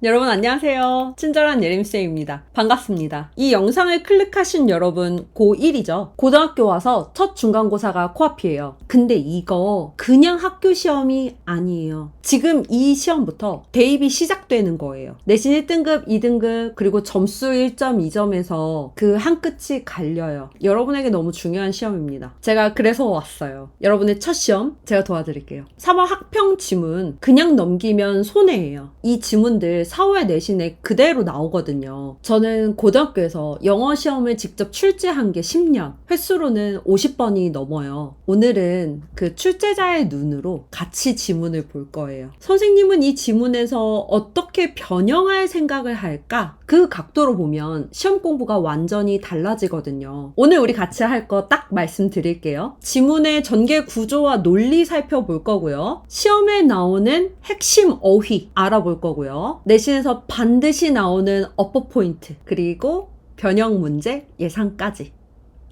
여러분 안녕하세요. 친절한 예림쌤입니다. 반갑습니다. 이 영상을 클릭하신 여러분 고1이죠. 고등학교 와서 첫 중간고사가 코앞이에요. 근데 이거 그냥 학교 시험이 아니에요. 지금 이 시험부터 대입이 시작되는 거예요. 내신 1등급, 2등급, 그리고 점수 1.2점에서 그 한 끝이 갈려요. 여러분에게 너무 중요한 시험입니다. 제가 그래서 왔어요. 여러분의 첫 시험 제가 도와드릴게요. 3월 학평 지문 그냥 넘기면 손해예요. 이 지문들 4월 내신에 그대로 나오거든요. 저는 고등학교에서 영어 시험을 직접 출제한 게 10년, 횟수로는 50번이 넘어요. 오늘은 그 출제자의 눈으로 같이 지문을 볼 거예요. 선생님은 이 지문에서 어떻게 변형할 생각을 할까? 그 각도로 보면 시험 공부가 완전히 달라지거든요. 오늘 우리 같이 할 거 딱 말씀드릴게요. 지문의 전개 구조와 논리 살펴볼 거고요. 시험에 나오는 핵심 어휘 알아볼 거고요. 내신에서 반드시 나오는 어퍼 포인트, 그리고 변형 문제 예상까지.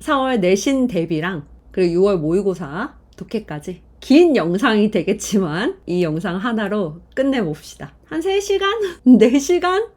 4월 내신 대비랑 그리고 6월 모의고사 독해까지 긴 영상이 되겠지만 이 영상 하나로 끝내봅시다. 한 3시간? 4시간?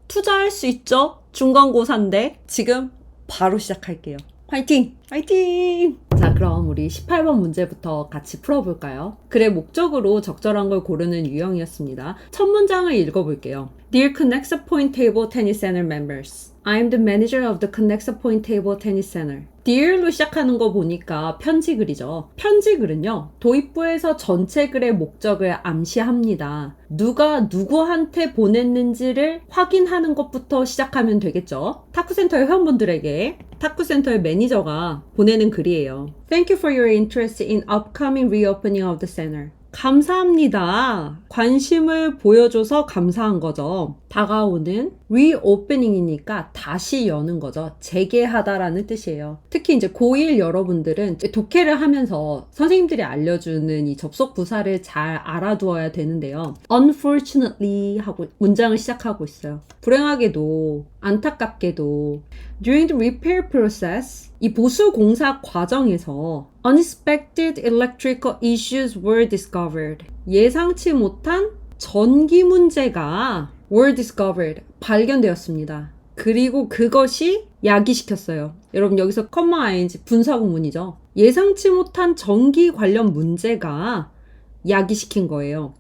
투자할 수 있죠? 중간고사인데 지금 바로 시작할게요. 화이팅! 화이팅! 자, 그럼 우리 18번 문제부터 같이 풀어볼까요? 글의 목적으로 적절한 걸 고르는 유형이었습니다. 첫 문장을 읽어볼게요. Dear Conexa Point Table Tennis Center members, I'm the manager of the Conexa Point Table Tennis Center. Dear로 시작하는 거 보니까 편지글이죠. 편지글은요, 도입부에서 전체 글의 목적을 암시합니다. 누가 누구한테 보냈는지를 확인하는 것부터 시작하면 되겠죠. 탁구센터의 회원분들에게 탁구센터의 매니저가 보내는 글이에요. Thank you for your interest in upcoming reopening of the center. 감사합니다. 관심을 보여줘서 감사한 거죠. 다가오는 reopening이니까 다시 여는 거죠. 재개하다라는 뜻이에요. 특히 이제 고1 여러분들은 독해를 하면서 선생님들이 알려주는 이 접속 부사를 잘 알아두어야 되는데요. Unfortunately 하고 문장을 시작하고 있어요. 불행하게도, 안타깝게도 During the repair process, 이 보수 공사 과정에서 unexpected electrical issues were discovered. 예상치 못한 전기 문제가 were discovered. 발견되었습니다. 그리고 그것이 야기시켰어요. 여러분 여기서 ing 분사 구문이죠. 예상치 못한 전기 관련 문제가 야기시킨 거예요.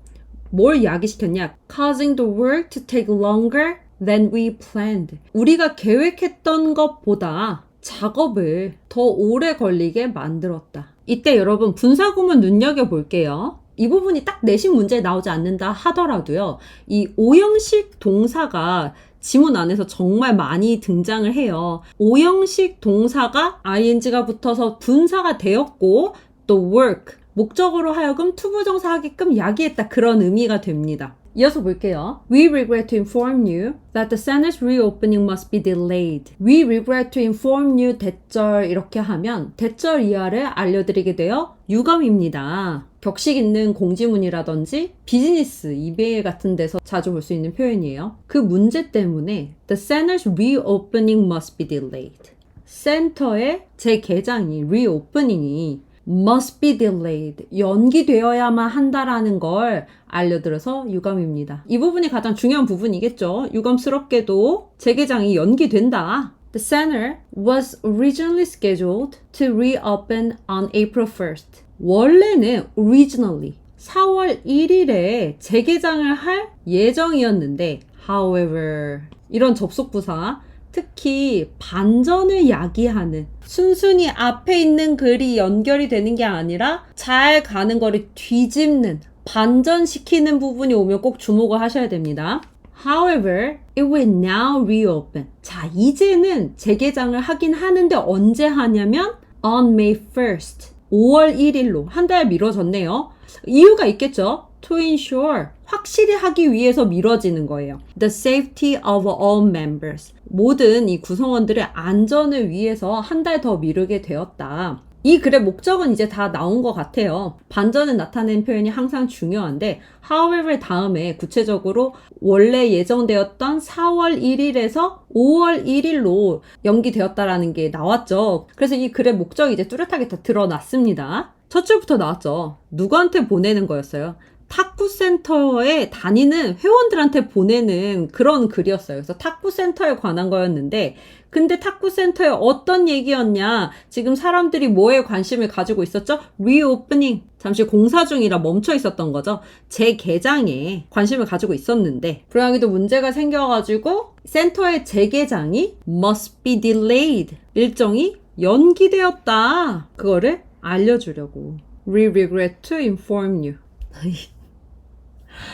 뭘 야기시켰냐? Causing the work to take longer than we planned. 우리가 계획했던 것보다 작업을 더 오래 걸리게 만들었다. 이때 여러분 분사구문 눈여겨볼게요. 이 부분이 딱 내신 문제에 나오지 않는다 하더라도요. 이 오형식 동사가 지문 안에서 정말 많이 등장을 해요. 오형식 동사가 ing가 붙어서 분사가 되었고 또 work, 목적으로 하여금 투부정사 하게끔 야기했다. 그런 의미가 됩니다. 이어서 볼게요. We regret to inform you that the center's reopening must be delayed. We regret to inform you 대절 이렇게 하면 대절 이하를 알려드리게 되어 유감입니다. 격식 있는 공지문이라든지 비즈니스, 이메일 같은 데서 자주 볼 수 있는 표현이에요. 그 문제 때문에 The center's reopening must be delayed. 센터의 재개장이, reopening이 must be delayed. 연기되어야만 한다라는 걸 알려드려서 유감입니다. 이 부분이 가장 중요한 부분이겠죠. 유감스럽게도 재개장이 연기된다. The center was originally scheduled to reopen on April 1st. 원래는 originally 4월 1일에 재개장을 할 예정이었는데 however 이런 접속부사 특히 반전을 야기하는 순순히 앞에 있는 글이 연결이 되는 게 아니라 잘 가는 거를 뒤집는 반전시키는 부분이 오면 꼭 주목을 하셔야 됩니다. However, it will now reopen. 자, 이제는 재개장을 하긴 하는데 언제 하냐면 on May 1st. 5월 1일로 한 달 미뤄졌네요. 이유가 있겠죠? To ensure, 확실히 하기 위해서 미뤄지는 거예요. The safety of all members. 모든 이 구성원들의 안전을 위해서 한 달 더 미루게 되었다. 이 글의 목적은 이제 다 나온 것 같아요. 반전을 나타낸 표현이 항상 중요한데 however 다음에 구체적으로 원래 예정되었던 4월 1일에서 5월 1일로 연기되었다라는 게 나왔죠. 그래서 이 글의 목적이 이제 뚜렷하게 다 드러났습니다. 첫 줄부터 나왔죠. 누구한테 보내는 거였어요? 탁구센터에 다니는 회원들한테 보내는 그런 글이었어요. 그래서 탁구센터에 관한 거였는데, 근데 탁구센터에 어떤 얘기였냐? 지금 사람들이 뭐에 관심을 가지고 있었죠? 리오프닝. 잠시 공사 중이라 멈춰 있었던 거죠. 재개장에 관심을 가지고 있었는데, 불행하게도 문제가 생겨가지고 센터의 재개장이 must be delayed. 일정이 연기되었다. 그거를 알려주려고. We regret to inform you.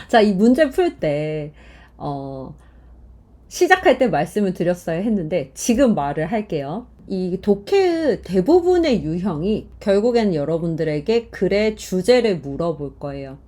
자, 이 문제 풀 때, 시작할 때 말씀을 드렸어야 했는데, 지금 말을 할게요. 이 독해의 대부분의 유형이 결국엔 여러분들에게 글의 주제를 물어볼 거예요.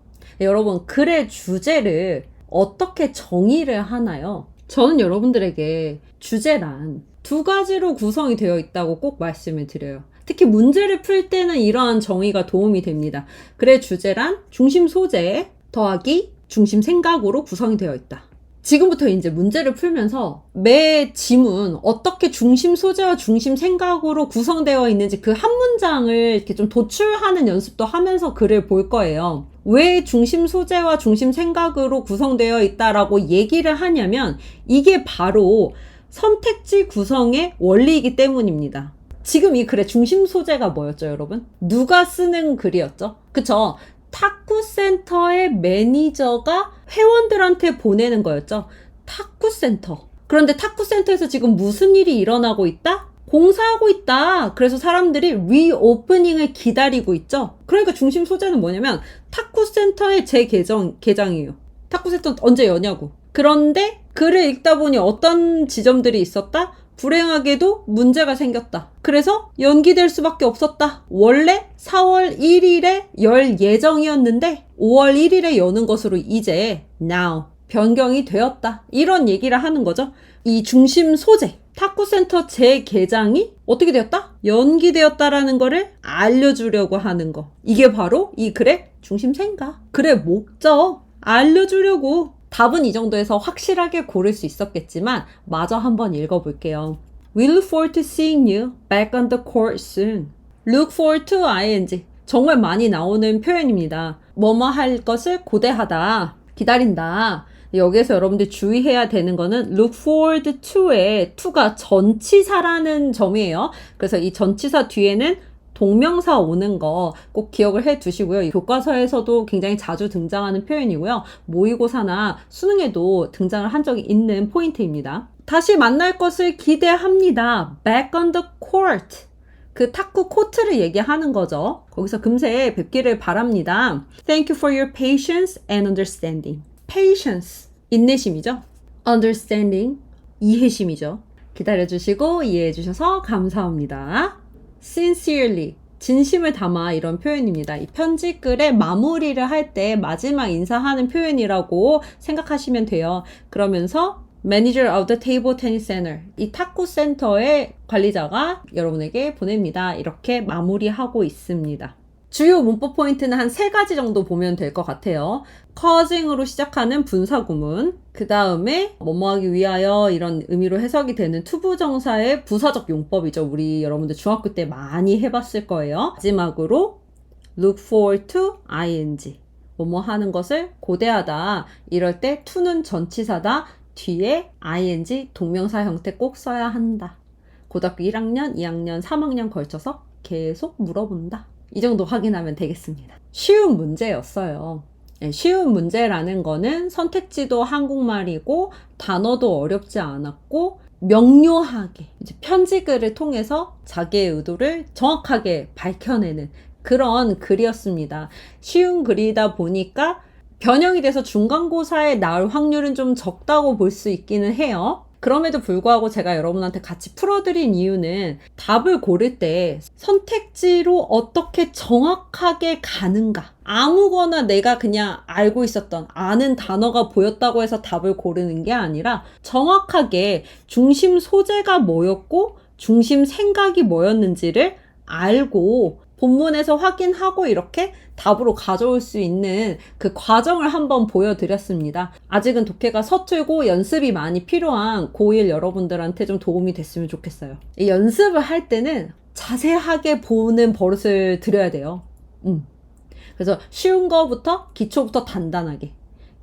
여러분, 글의 주제를 어떻게 정의를 하나요? 저는 여러분들에게 주제란 두 가지로 구성이 되어 있다고 꼭 말씀을 드려요. 특히 문제를 풀 때는 이러한 정의가 도움이 됩니다. 글의 주제란 중심 소재 더하기 중심 생각으로 구성이 되어 있다. 지금부터 이제 문제를 풀면서 매 지문 어떻게 중심 소재와 중심 생각으로 구성되어 있는지 그 한 문장을 이렇게 좀 도출하는 연습도 하면서 글을 볼 거예요. 왜 중심 소재와 중심 생각으로 구성되어 있다라고 얘기를 하냐면 이게 바로 선택지 구성의 원리이기 때문입니다. 지금 이 글의 중심 소재가 뭐였죠, 여러분? 누가 쓰는 글이었죠? 그쵸? 탁구센터의 매니저가 회원들한테 보내는 거였죠. 탁구센터. 그런데 탁구센터에서 지금 무슨 일이 일어나고 있다? 공사하고 있다. 그래서 사람들이 리오프닝을 기다리고 있죠. 그러니까 중심 소재는 뭐냐면 탁구센터의 재개장이에요. 탁구센터 언제 여냐고. 그런데 글을 읽다 보니 어떤 지점들이 있었다? 불행하게도 문제가 생겼다. 그래서 연기될 수밖에 없었다. 원래 4월 1일에 열 예정이었는데 5월 1일에 여는 것으로 이제 now 변경이 되었다. 이런 얘기를 하는 거죠. 이 중심 소재, 탁구센터 재개장이 어떻게 되었다? 연기되었다라는 거를 알려주려고 하는 거. 이게 바로 이 글의 중심 생각, 글의 목적, 알려주려고. 답은 이 정도에서 확실하게 고를 수 있었겠지만 마저 한번 읽어볼게요. We look forward to seeing you back on the court soon. Look forward to ing. 정말 많이 나오는 표현입니다. 뭐뭐 할 것을 고대하다, 기다린다. 여기에서 여러분들 주의해야 되는 거는 look forward to의 to가 전치사라는 점이에요. 그래서 이 전치사 뒤에는 동명사 오는 거 꼭 기억을 해 두시고요. 이 교과서에서도 굉장히 자주 등장하는 표현이고요. 모의고사나 수능에도 등장을 한 적이 있는 포인트입니다. 다시 만날 것을 기대합니다. Back on the court. 그 탁구 코트를 얘기하는 거죠. 거기서 금세 뵙기를 바랍니다. Thank you for your patience and understanding. Patience, 인내심이죠. Understanding, 이해심이죠. 기다려주시고 이해해주셔서 감사합니다. Sincerely, 진심을 담아 이런 표현입니다. 이 편지글의 마무리를 할 때 마지막 인사하는 표현이라고 생각하시면 돼요. 그러면서 Manager of the Table Tennis Center, 이 탁구 센터의 관리자가 여러분에게 보냅니다. 이렇게 마무리하고 있습니다. 주요 문법 포인트는 한 3가지 정도 보면 될 것 같아요. causing으로 시작하는 분사구문, 그 다음에 뭐뭐하기 위하여 이런 의미로 해석이 되는 투부정사의 부사적 용법이죠. 우리 여러분들 중학교 때 많이 해봤을 거예요. 마지막으로 look forward to ing, 뭐뭐 하는 것을 고대하다. 이럴 때 to는 전치사다. 뒤에 ing 동명사 형태 꼭 써야 한다. 고등학교 1학년, 2학년, 3학년 걸쳐서 계속 물어본다. 이 정도 확인하면 되겠습니다. 쉬운 문제였어요. 쉬운 문제라는 거는 선택지도 한국말이고 단어도 어렵지 않았고 명료하게 이제 편지글을 통해서 자기의 의도를 정확하게 밝혀내는 그런 글이었습니다. 쉬운 글이다 보니까 변형이 돼서 중간고사에 나올 확률은 좀 적다고 볼 수 있기는 해요. 그럼에도 불구하고 제가 여러분한테 같이 풀어드린 이유는 답을 고를 때 선택지로 어떻게 정확하게 가는가. 아무거나 내가 그냥 알고 있었던 아는 단어가 보였다고 해서 답을 고르는 게 아니라 정확하게 중심 소재가 뭐였고 중심 생각이 뭐였는지를 알고 본문에서 확인하고 이렇게 답으로 가져올 수 있는 그 과정을 한번 보여드렸습니다. 아직은 독해가 서툴고 연습이 많이 필요한 고1 여러분들한테 좀 도움이 됐으면 좋겠어요. 이 연습을 할 때는 자세하게 보는 버릇을 들여야 돼요. 그래서 쉬운 거부터 기초부터 단단하게.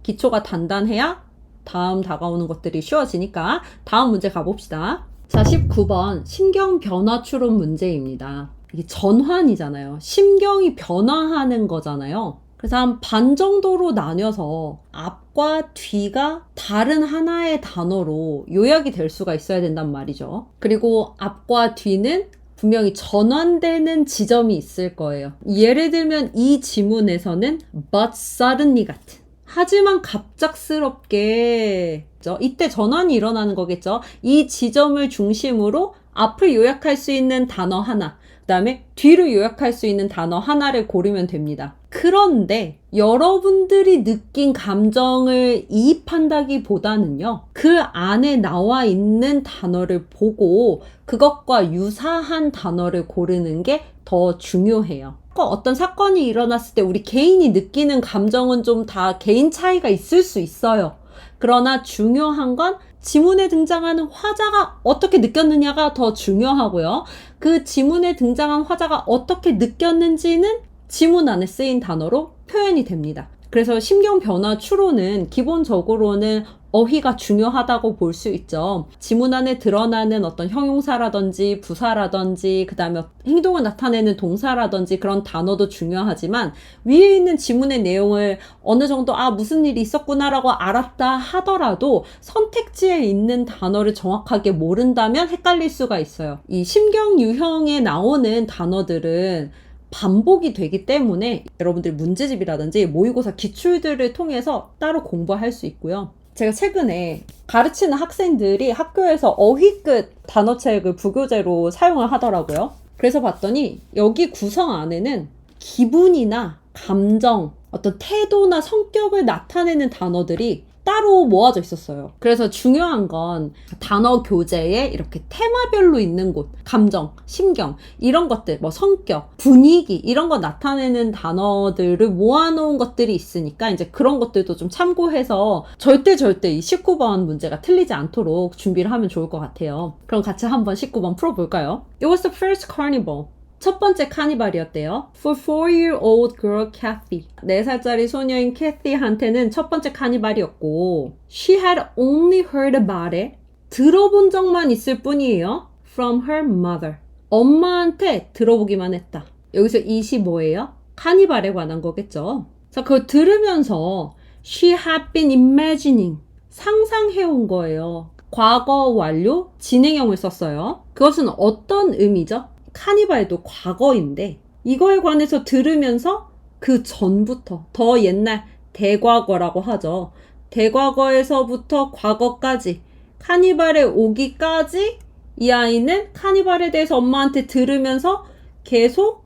기초가 단단해야 다음 다가오는 것들이 쉬워지니까 다음 문제 가봅시다. 자, 19번 심경 변화 추론 문제입니다. 이게 전환이잖아요. 심경이 변화하는 거잖아요. 그래서 한 반 정도로 나뉘어서 앞과 뒤가 다른 하나의 단어로 요약이 될 수가 있어야 된단 말이죠. 그리고 앞과 뒤는 분명히 전환되는 지점이 있을 거예요. 예를 들면 이 지문에서는 but suddenly 같은, 하지만 갑작스럽게, 이때 전환이 일어나는 거겠죠. 이 지점을 중심으로 앞을 요약할 수 있는 단어 하나, 그 다음에 뒤를 요약할 수 있는 단어 하나를 고르면 됩니다. 그런데 여러분들이 느낀 감정을 이입한다기보다는요, 그 안에 나와 있는 단어를 보고 그것과 유사한 단어를 고르는 게 더 중요해요. 어떤 사건이 일어났을 때 우리 개인이 느끼는 감정은 좀 다 개인 차이가 있을 수 있어요. 그러나 중요한 건 지문에 등장하는 화자가 어떻게 느꼈느냐가 더 중요하고요. 그 지문에 등장한 화자가 어떻게 느꼈는지는 지문 안에 쓰인 단어로 표현이 됩니다. 그래서 심경 변화 추론은 기본적으로는 어휘가 중요하다고 볼 수 있죠. 지문 안에 드러나는 어떤 형용사라든지 부사라든지 그 다음에 행동을 나타내는 동사라든지 그런 단어도 중요하지만 위에 있는 지문의 내용을 어느 정도 무슨 일이 있었구나라고 알았다 하더라도 선택지에 있는 단어를 정확하게 모른다면 헷갈릴 수가 있어요. 이 심경 유형에 나오는 단어들은 반복이 되기 때문에 여러분들 문제집이라든지 모의고사 기출들을 통해서 따로 공부할 수 있고요. 제가 최근에 가르치는 학생들이 학교에서 어휘끝 단어책을 부교재로 사용을 하더라고요. 그래서 봤더니 여기 구성 안에는 기분이나 감정, 어떤 태도나 성격을 나타내는 단어들이 따로 모아져 있었어요. 그래서 중요한 건 단어 교재에 이렇게 테마별로 있는 곳, 감정, 심경, 이런 것들, 성격, 분위기, 이런 거 나타내는 단어들을 모아놓은 것들이 있으니까 이제 그런 것들도 좀 참고해서 절대 이 19번 문제가 틀리지 않도록 준비를 하면 좋을 것 같아요. 그럼 같이 한번 19번 풀어볼까요? It was the first carnival. 첫 번째 카니발이었대요. For 4-year-old girl Kathy. 4살짜리 소녀인 캐티한테는 첫 번째 카니발이었고 She had only heard about it. 들어본 적만 있을 뿐이에요. From her mother. 엄마한테 들어보기만 했다. 여기서 25예요. 카니발에 관한 거겠죠. 자, 그걸 들으면서 She had been imagining. 상상해온 거예요. 과거 완료, 진행형을 썼어요. 그것은 어떤 의미죠? 카니발도 과거인데 이거에 관해서 들으면서 그 전부터 더 옛날 대과거라고 하죠. 대과거에서부터 과거까지 카니발에 오기까지 이 아이는 카니발에 대해서 엄마한테 들으면서 계속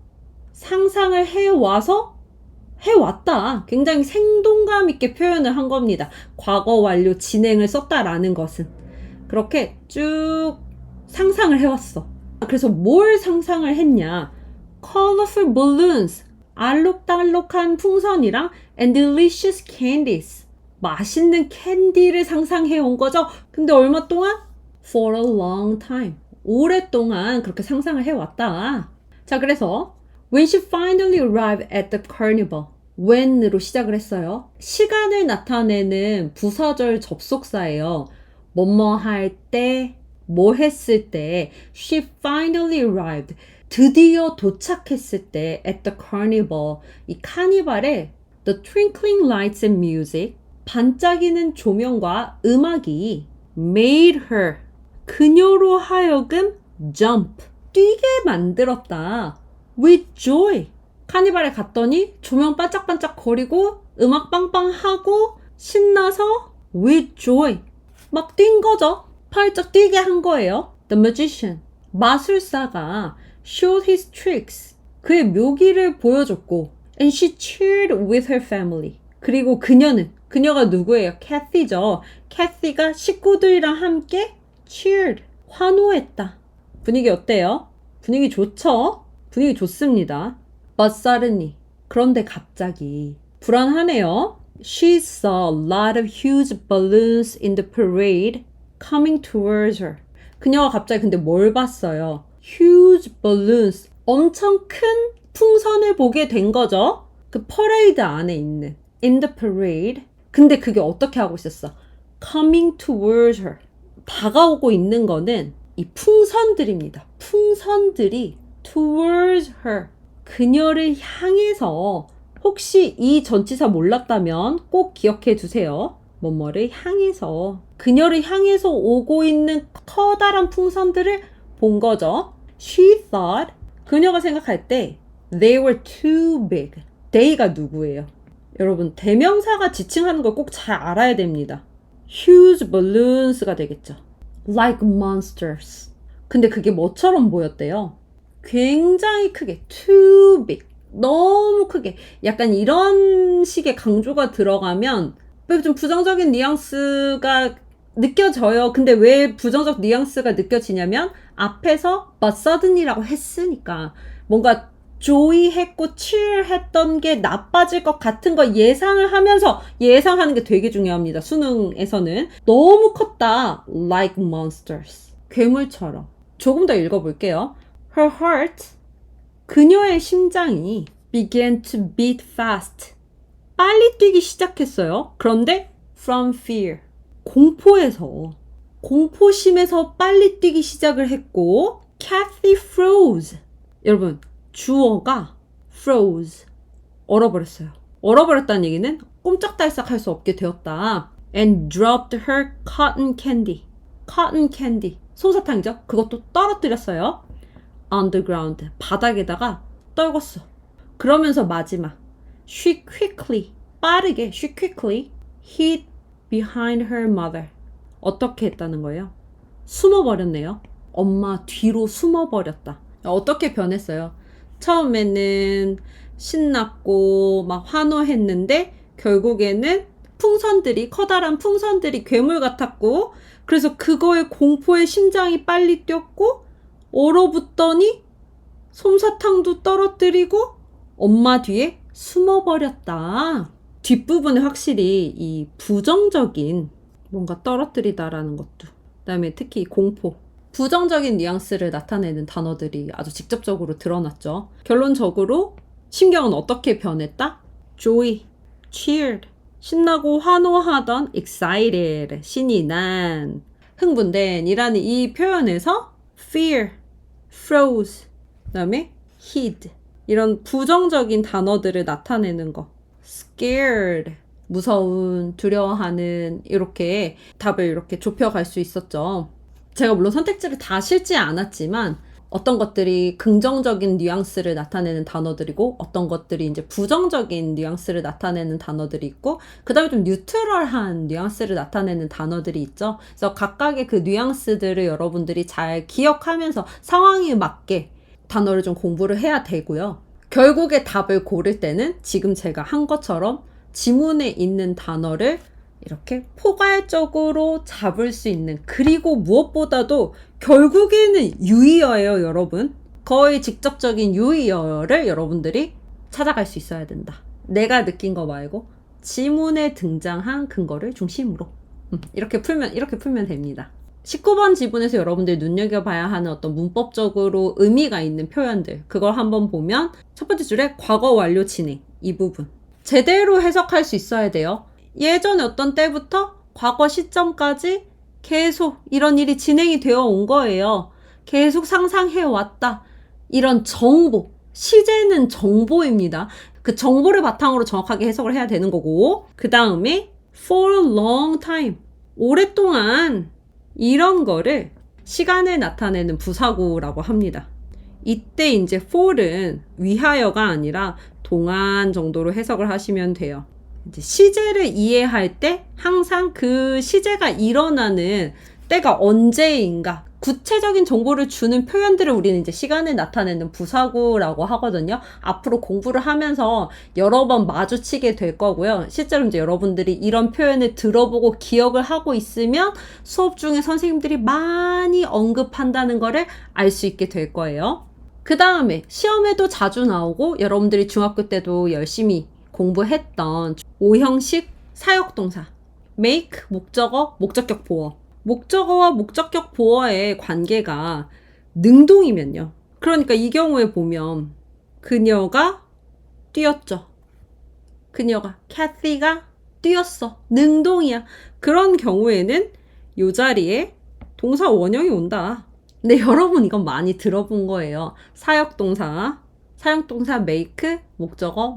상상을 해왔다. 굉장히 생동감 있게 표현을 한 겁니다. 과거 완료 진행을 썼다라는 것은 그렇게 쭉 상상을 해왔어. 그래서 뭘 상상을 했냐? Colorful balloons, 알록달록한 풍선이랑 and delicious candies, 맛있는 캔디를 상상해 온 거죠. 근데 얼마 동안? For a long time, 오랫동안 그렇게 상상을 해왔다. 자, 그래서 when she finally arrived at the carnival, when으로 시작을 했어요. 시간을 나타내는 부사절 접속사예요. 뭐뭐 할 때, 뭐 했을 때, she finally arrived, 드디어 도착했을 때 at the carnival, 이 카니발에 the twinkling lights and music, 반짝이는 조명과 음악이 made her, 그녀로 하여금 jump, 뛰게 만들었다. with joy. 카니발에 갔더니 조명 반짝반짝 거리고 음악 빵빵하고 신나서 with joy, 막 뛴 거죠. 펄쩍 뛰게 한 거예요. The magician, 마술사가 showed his tricks, 그의 묘기를 보여줬고 and she cheered with her family, 그리고 그녀가 누구예요? 캐티죠. 캐티가 식구들이랑 함께 cheered, 환호했다. 분위기 어때요? 분위기 좋죠? 분위기 좋습니다. But suddenly, 그런데 갑자기 불안하네요. She saw a lot of huge balloons in the parade coming towards her. 그녀가 갑자기 근데 뭘 봤어요? Huge balloons, 엄청 큰 풍선을 보게 된 거죠. 그 퍼레이드 안에 있는 in the parade. 근데 그게 어떻게 하고 있었어? coming towards her. 다가오고 있는 거는 이 풍선들입니다. 풍선들이 towards her. 그녀를 향해서 혹시 이 전치사 몰랐다면 꼭 기억해 두세요. 뭐뭐를 향해서 그녀를 향해서 오고 있는 커다란 풍선들을 본 거죠. She thought 그녀가 생각할 때 they were too big. they가 누구예요? 여러분 대명사가 지칭하는 걸 꼭 잘 알아야 됩니다. huge balloons가 되겠죠. like monsters. 근데 그게 뭐처럼 보였대요? 굉장히 크게 too big. 너무 크게. 약간 이런 식의 강조가 들어가면 좀 부정적인 뉘앙스가 느껴져요. 근데 왜 부정적 뉘앙스가 느껴지냐면 앞에서 but suddenly라고 했으니까 뭔가 조이했고 cheer했던 게 나빠질 것 같은 거 예상을 하면서 예상하는 게 되게 중요합니다. 수능에서는. 너무 컸다. like monsters. 괴물처럼. 조금 더 읽어볼게요. Her heart. 그녀의 심장이 began to beat fast. 빨리 뛰기 시작했어요. 그런데 from fear. 공포심에서 빨리 뛰기 시작을 했고 Kathy froze. 여러분 주어가 froze. 얼어버렸어요. 얼어버렸다는 얘기는 꼼짝달싹 할 수 없게 되었다. And dropped her cotton candy. cotton candy. 솜사탕이죠? 그것도 떨어뜨렸어요. on the ground. 바닥에다가 떨궜어. 그러면서 마지막. She quickly hid behind her mother. 어떻게 했다는 거예요? 숨어버렸네요. 엄마 뒤로 숨어버렸다. 어떻게 변했어요? 처음에는 신났고 막 환호했는데 결국에는 커다란 풍선들이 괴물 같았고 그래서 그거에 공포에 심장이 빨리 뛰었고 얼어붙더니 솜사탕도 떨어뜨리고 엄마 뒤에 숨어버렸다. 뒷부분에 확실히 이 부정적인 뭔가 떨어뜨리다라는 것도 그 다음에 특히 공포 부정적인 뉘앙스를 나타내는 단어들이 아주 직접적으로 드러났죠. 결론적으로 심경은 어떻게 변했다? joy, cheered, 신나고 환호하던 excited, 신이 난, 흥분된 이라는 이 표현에서 fear, froze, 그 다음에 hid 이런 부정적인 단어들을 나타내는 거 scared, 무서운, 두려워하는 이렇게 답을 이렇게 좁혀갈 수 있었죠. 제가 물론 선택지를 다 실지 않았지만 어떤 것들이 긍정적인 뉘앙스를 나타내는 단어들이고 어떤 것들이 이제 부정적인 뉘앙스를 나타내는 단어들이 있고 그 다음에 좀 뉴트럴한 뉘앙스를 나타내는 단어들이 있죠. 그래서 각각의 그 뉘앙스들을 여러분들이 잘 기억하면서 상황에 맞게 단어를 좀 공부를 해야 되고요. 결국에 답을 고를 때는 지금 제가 한 것처럼 지문에 있는 단어를 이렇게 포괄적으로 잡을 수 있는 그리고 무엇보다도 결국에는 유의어예요, 여러분. 거의 직접적인 유의어를 여러분들이 찾아갈 수 있어야 된다. 내가 느낀 거 말고 지문에 등장한 근거를 중심으로 이렇게 풀면 됩니다. 19번 지문에서 여러분들이 눈여겨봐야 하는 어떤 문법적으로 의미가 있는 표현들 그걸 한번 보면 첫 번째 줄에 과거 완료 진행 이 부분 제대로 해석할 수 있어야 돼요. 예전에 어떤 때부터 과거 시점까지 계속 이런 일이 진행이 되어 온 거예요. 계속 상상해 왔다. 이런 정보, 시제는 정보입니다. 그 정보를 바탕으로 정확하게 해석을 해야 되는 거고 그 다음에 for a long time, 오랫동안 이런 거를 시간을 나타내는 부사구라고 합니다. 이때 이제 for은 위하여가 아니라 동안 정도로 해석을 하시면 돼요. 이제 시제를 이해할 때 항상 그 시제가 일어나는 때가 언제인가 구체적인 정보를 주는 표현들을 우리는 이제 시간을 나타내는 부사구라고 하거든요. 앞으로 공부를 하면서 여러 번 마주치게 될 거고요. 실제로 이제 여러분들이 이런 표현을 들어보고 기억을 하고 있으면 수업 중에 선생님들이 많이 언급한다는 거를 알 수 있게 될 거예요. 그 다음에 시험에도 자주 나오고 여러분들이 중학교 때도 열심히 공부했던 5형식 사역동사 make, 목적어, 목적격 보어 목적어와 목적격 보어의 관계가 능동이면요. 그러니까 이 경우에 보면 그녀가 뛰었죠. 그녀가 캐티가 뛰었어. 능동이야. 그런 경우에는 이 자리에 동사 원형이 온다. 근데 여러분 이건 많이 들어본 거예요. 사역동사 make, 목적어,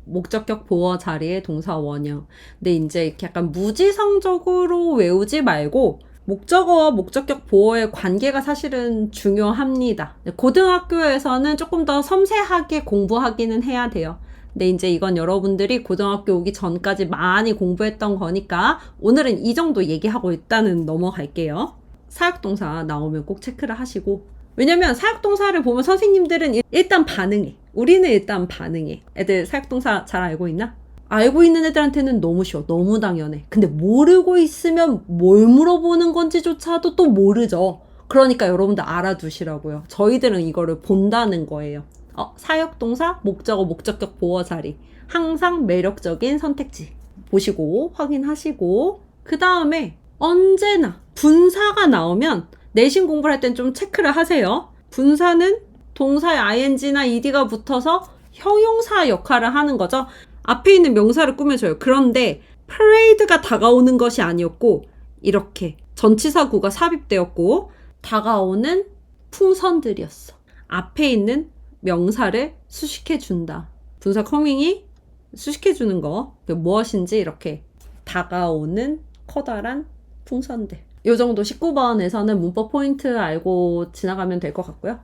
목적격 보어 자리에 동사 원형. 근데 이제 이렇게 약간 무지성적으로 외우지 말고 목적어와 목적격 보어의 관계가 사실은 중요합니다. 고등학교에서는 조금 더 섬세하게 공부하기는 해야 돼요. 근데 이제 이건 여러분들이 고등학교 오기 전까지 많이 공부했던 거니까 오늘은 이 정도 얘기하고 일단은 넘어갈게요. 사역동사 나오면 꼭 체크를 하시고, 왜냐면 사역동사를 보면 선생님들은 일단 반응해. 우리는 일단 반응해. 애들 사역동사 잘 알고 있나? 알고 있는 애들한테는 너무 쉬워. 너무 당연해. 근데 모르고 있으면 뭘 물어보는 건지조차도 또 모르죠. 그러니까 여러분들 알아두시라고요. 저희들은 이거를 본다는 거예요. 사역동사, 목적어, 목적격 보어 자리. 항상 매력적인 선택지. 보시고 확인하시고, 그 다음에 언제나 분사가 나오면 내신 공부를 할 땐 좀 체크를 하세요. 분사는 동사에 ing나 ed가 붙어서 형용사 역할을 하는 거죠. 앞에 있는 명사를 꾸며줘요. 그런데 parade가 다가오는 것이 아니었고 이렇게 전치사구가 삽입되었고 다가오는 풍선들이었어. 앞에 있는 명사를 수식해준다. 분사 coming이 수식해주는 거 무엇인지 이렇게 다가오는 커다란 풍선들. 이 정도 19번에서는 문법 포인트 알고 지나가면 될 것 같고요.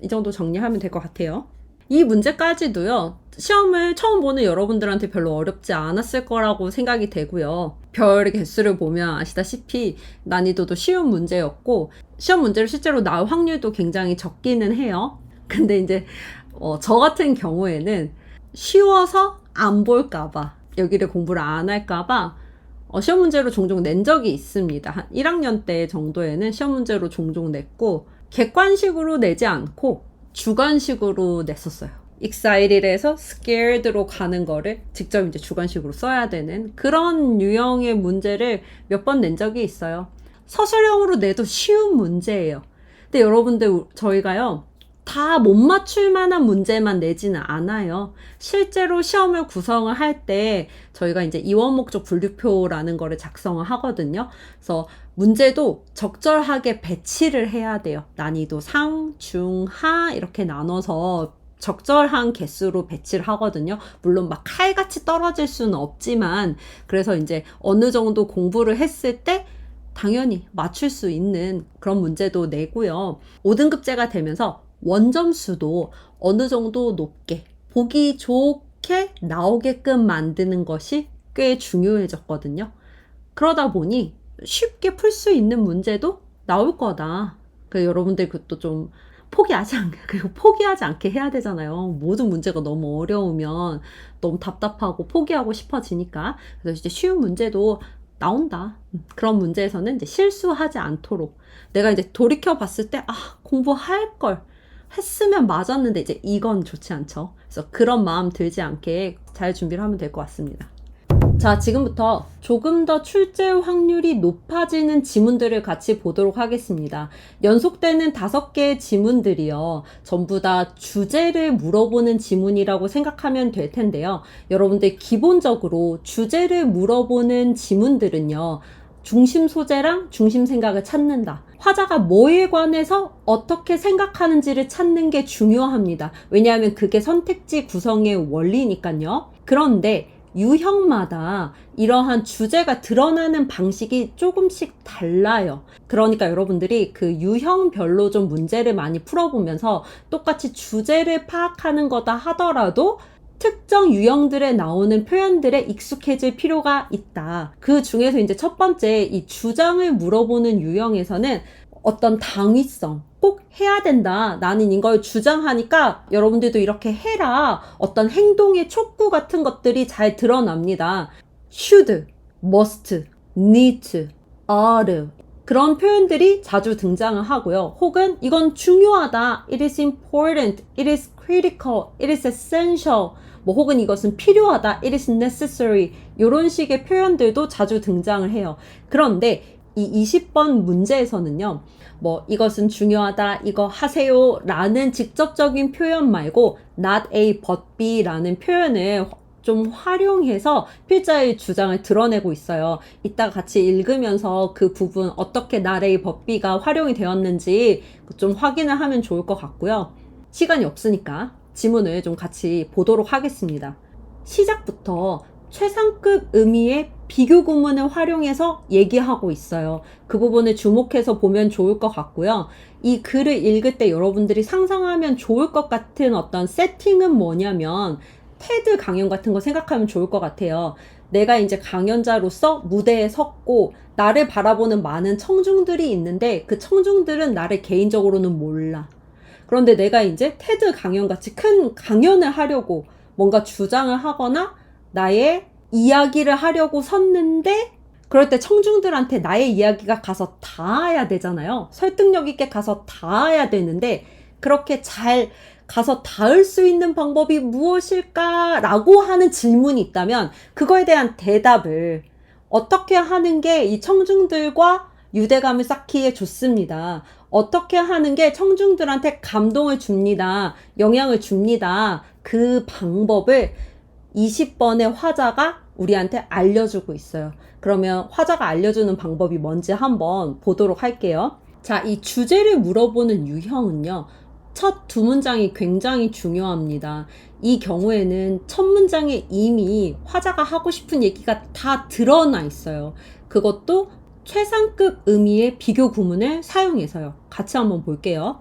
이 정도 정리하면 될 것 같아요. 이 문제까지도요. 시험을 처음 보는 여러분들한테 별로 어렵지 않았을 거라고 생각이 되고요. 별의 개수를 보면 아시다시피 난이도도 쉬운 문제였고 시험 문제로 실제로 나올 확률도 굉장히 적기는 해요. 근데 이제 저 같은 경우에는 쉬워서 안 볼까봐 여기를 공부를 안 할까봐 시험 문제로 종종 낸 적이 있습니다. 한 1학년 때 정도에는 시험 문제로 종종 냈고 객관식으로 내지 않고 주관식으로 냈었어요. excited에서 scared로 가는 거를 직접 이제 주관식으로 써야 되는 그런 유형의 문제를 몇 번 낸 적이 있어요. 서술형으로 내도 쉬운 문제예요. 근데 여러분들 저희가요. 다 못 맞출 만한 문제만 내지는 않아요. 실제로 시험을 구성을 할 때 저희가 이제 이원 목적 분류표라는 거를 작성을 하거든요. 그래서 문제도 적절하게 배치를 해야 돼요. 난이도 상, 중, 하 이렇게 나눠서 적절한 개수로 배치를 하거든요. 물론 막 칼같이 떨어질 수는 없지만 그래서 이제 어느 정도 공부를 했을 때 당연히 맞출 수 있는 그런 문제도 내고요. 5등급제가 되면서 원점수도 어느 정도 높게 보기 좋게 나오게끔 만드는 것이 꽤 중요해졌거든요. 그러다 보니 쉽게 풀 수 있는 문제도 나올 거다. 그래서 여러분들 그것도 좀 포기하지 않게 해야 되잖아요. 모든 문제가 너무 어려우면 너무 답답하고 포기하고 싶어지니까. 그래서 이제 쉬운 문제도 나온다. 그런 문제에서는 이제 실수하지 않도록 내가 이제 돌이켜 봤을 때 공부할 걸 했으면 맞았는데 이제 이건 좋지 않죠. 그래서 그런 마음 들지 않게 잘 준비를 하면 될 것 같습니다. 자, 지금부터 조금 더 출제 확률이 높아지는 지문들을 같이 보도록 하겠습니다. 연속되는 5개의 지문들이요. 전부 다 주제를 물어보는 지문이라고 생각하면 될 텐데요. 여러분들 기본적으로 주제를 물어보는 지문들은요. 중심 소재랑 중심 생각을 찾는다. 화자가 뭐에 관해서 어떻게 생각하는지를 찾는 게 중요합니다. 왜냐하면 그게 선택지 구성의 원리니까요. 그런데 유형마다 이러한 주제가 드러나는 방식이 조금씩 달라요. 그러니까 여러분들이 그 유형별로 좀 문제를 많이 풀어보면서 똑같이 주제를 파악하는 거다 하더라도 특정 유형들에 나오는 표현들에 익숙해질 필요가 있다. 그 중에서 이제 첫 번째 이 주장을 물어보는 유형에서는 어떤 당위성, 꼭 해야 된다. 나는 이걸 주장하니까 여러분들도 이렇게 해라. 어떤 행동의 촉구 같은 것들이 잘 드러납니다. should, must, need, are 그런 표현들이 자주 등장을 하고요. 혹은 이건 중요하다. It is important, it is critical, it is essential. 혹은 이것은 필요하다. It is necessary. 이런 식의 표현들도 자주 등장을 해요. 그런데 이 20번 문제에서는요. 이것은 중요하다. 이거 하세요. 라는 직접적인 표현 말고 not A but B 라는 표현을 좀 활용해서 필자의 주장을 드러내고 있어요. 이따 같이 읽으면서 그 부분 어떻게 나레이 법비가 활용이 되었는지 좀 확인을 하면 좋을 것 같고요. 시간이 없으니까 지문을 좀 같이 보도록 하겠습니다. 시작부터 최상급 의미의 비교 구문을 활용해서 얘기하고 있어요. 그 부분을 주목해서 보면 좋을 것 같고요. 이 글을 읽을 때 여러분들이 상상하면 좋을 것 같은 어떤 세팅은 뭐냐면 테드 강연 같은 거 생각하면 좋을 것 같아요. 내가 이제 강연자로서 무대에 섰고 나를 바라보는 많은 청중들이 있는데 그 청중들은 나를 개인적으로는 몰라. 그런데 내가 이제 테드 강연 같이 큰 강연을 하려고 뭔가 주장을 하거나 나의 이야기를 하려고 섰는데 그럴 때 청중들한테 나의 이야기가 가서 닿아야 되잖아요. 설득력 있게 가서 닿아야 되는데 그렇게 잘 가서 닿을 수 있는 방법이 무엇일까라고 하는 질문이 있다면 그거에 대한 대답을 어떻게 하는 게 이 청중들과 유대감을 쌓기에 좋습니다. 어떻게 하는 게 청중들한테 감동을 줍니다. 영향을 줍니다. 그 방법을 20번의 화자가 우리한테 알려주고 있어요. 그러면 화자가 알려주는 방법이 뭔지 한번 보도록 할게요. 자, 이 주제를 물어보는 유형은요. 첫 두 문장이 굉장히 중요합니다. 이 경우에는 첫 문장에 이미 화자가 하고 싶은 얘기가 다 드러나 있어요. 그것도 최상급 의미의 비교 구문을 사용해서요. 같이 한번 볼게요.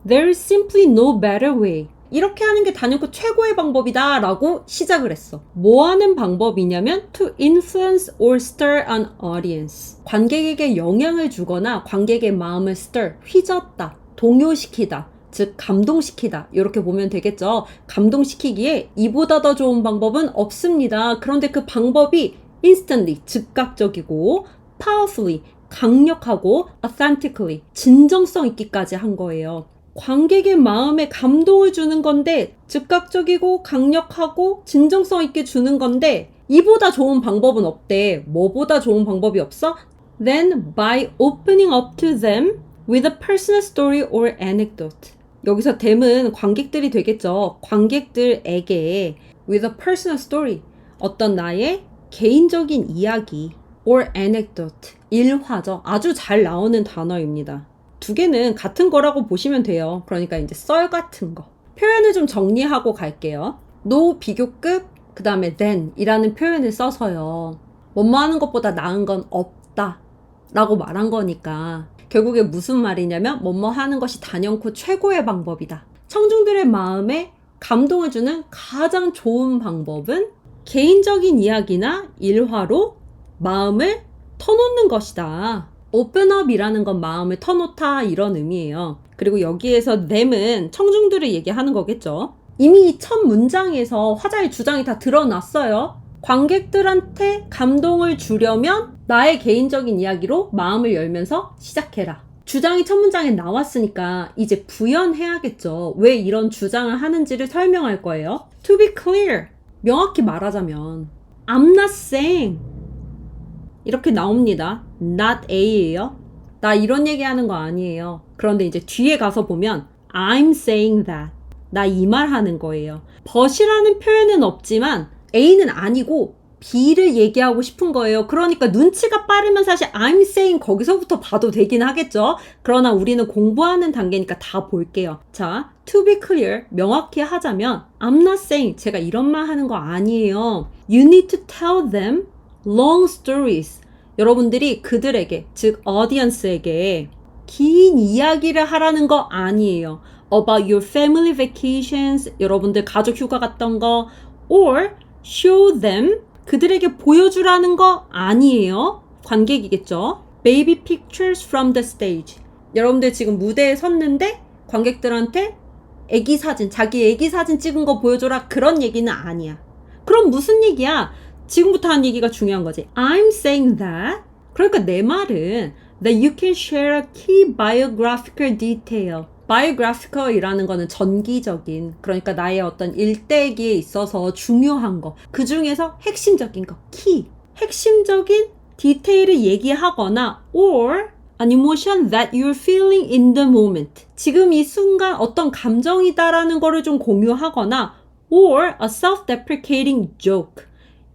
There is simply no better way. 이렇게 하는 게 단연코 최고의 방법이다 라고 시작을 했어. 뭐 하는 방법이냐면 to influence or stir an audience. 관객에게 영향을 주거나 관객의 마음을 stir, 휘젓다, 동요시키다, 즉 감동시키다 이렇게 보면 되겠죠. 감동시키기에 이보다 더 좋은 방법은 없습니다. 그런데 그 방법이 instantly, 즉각적이고 powerfully, 강력하고 authentically, 진정성 있기까지 한 거예요. 관객의 마음에 감동을 주는 건데 즉각적이고 강력하고 진정성 있게 주는 건데 이보다 좋은 방법은 없대. 뭐보다 좋은 방법이 없어? Then by opening up to them with a personal story or anecdote. 여기서 them은 관객들이 되겠죠. 관객들에게 with a personal story. 어떤 나의 개인적인 이야기 or anecdote. 일화죠. 아주 잘 나오는 단어입니다. 두 개는 같은 거라고 보시면 돼요. 그러니까 이제 썰 같은 거. 표현을 좀 정리하고 갈게요. no 비교급, 그 다음에 then 이라는 표현을 써서요. 뭐뭐 하는 것보다 나은 건 없다 라고 말한 거니까 결국에 무슨 말이냐면 뭐뭐 하는 것이 단연코 최고의 방법이다. 청중들의 마음에 감동을 주는 가장 좋은 방법은 개인적인 이야기나 일화로 마음을 터놓는 것이다. 오픈업이라는 건 마음을 터놓다 이런 의미예요. 그리고 여기에서 them은 청중들을 얘기하는 거겠죠. 이미 첫 문장에서 화자의 주장이 다 드러났어요. 관객들한테 감동을 주려면 나의 개인적인 이야기로 마음을 열면서 시작해라. 주장이 첫 문장에 나왔으니까 이제 부연해야겠죠. 왜 이런 주장을 하는지를 설명할 거예요. To be clear, 명확히 말하자면 I'm not saying 이렇게 나옵니다. not A예요. 나 이런 얘기하는 거 아니에요. 그런데 이제 뒤에 가서 보면 I'm saying that. 나 이 말 하는 거예요. but이라는 표현은 없지만 A는 아니고 B를 얘기하고 싶은 거예요. 그러니까 눈치가 빠르면 사실 I'm saying 거기서부터 봐도 되긴 하겠죠. 그러나 우리는 공부하는 단계니까 다 볼게요. 자, to be clear, 명확히 하자면 I'm not saying, 제가 이런 말 하는 거 아니에요. You need to tell them long stories. 여러분들이 그들에게, 즉 audience에게 긴 이야기를 하라는 거 아니에요. About your family vacations, 여러분들 가족 휴가 갔던 거, or show them, 그들에게 보여주라는 거 아니에요. 관객이겠죠. Baby pictures from the stage. 여러분들 지금 무대에 섰는데 관객들한테 애기 사진, 자기 애기 사진 찍은 거 보여줘라, 그런 얘기는 아니야. 그럼 무슨 얘기야? 지금부터 한 얘기가 중요한 거지. I'm saying that. 그러니까 내 말은 that you can share a key biographical detail. biographical 이라는 거는 전기적인, 그러니까 나의 어떤 일대기에 있어서 중요한 거, 그 중에서 핵심적인 거, key, 핵심적인 디테일을 얘기하거나 or an emotion that you're feeling in the moment. 지금 이 순간 어떤 감정이다라는 거를 좀 공유하거나 or a self-deprecating joke.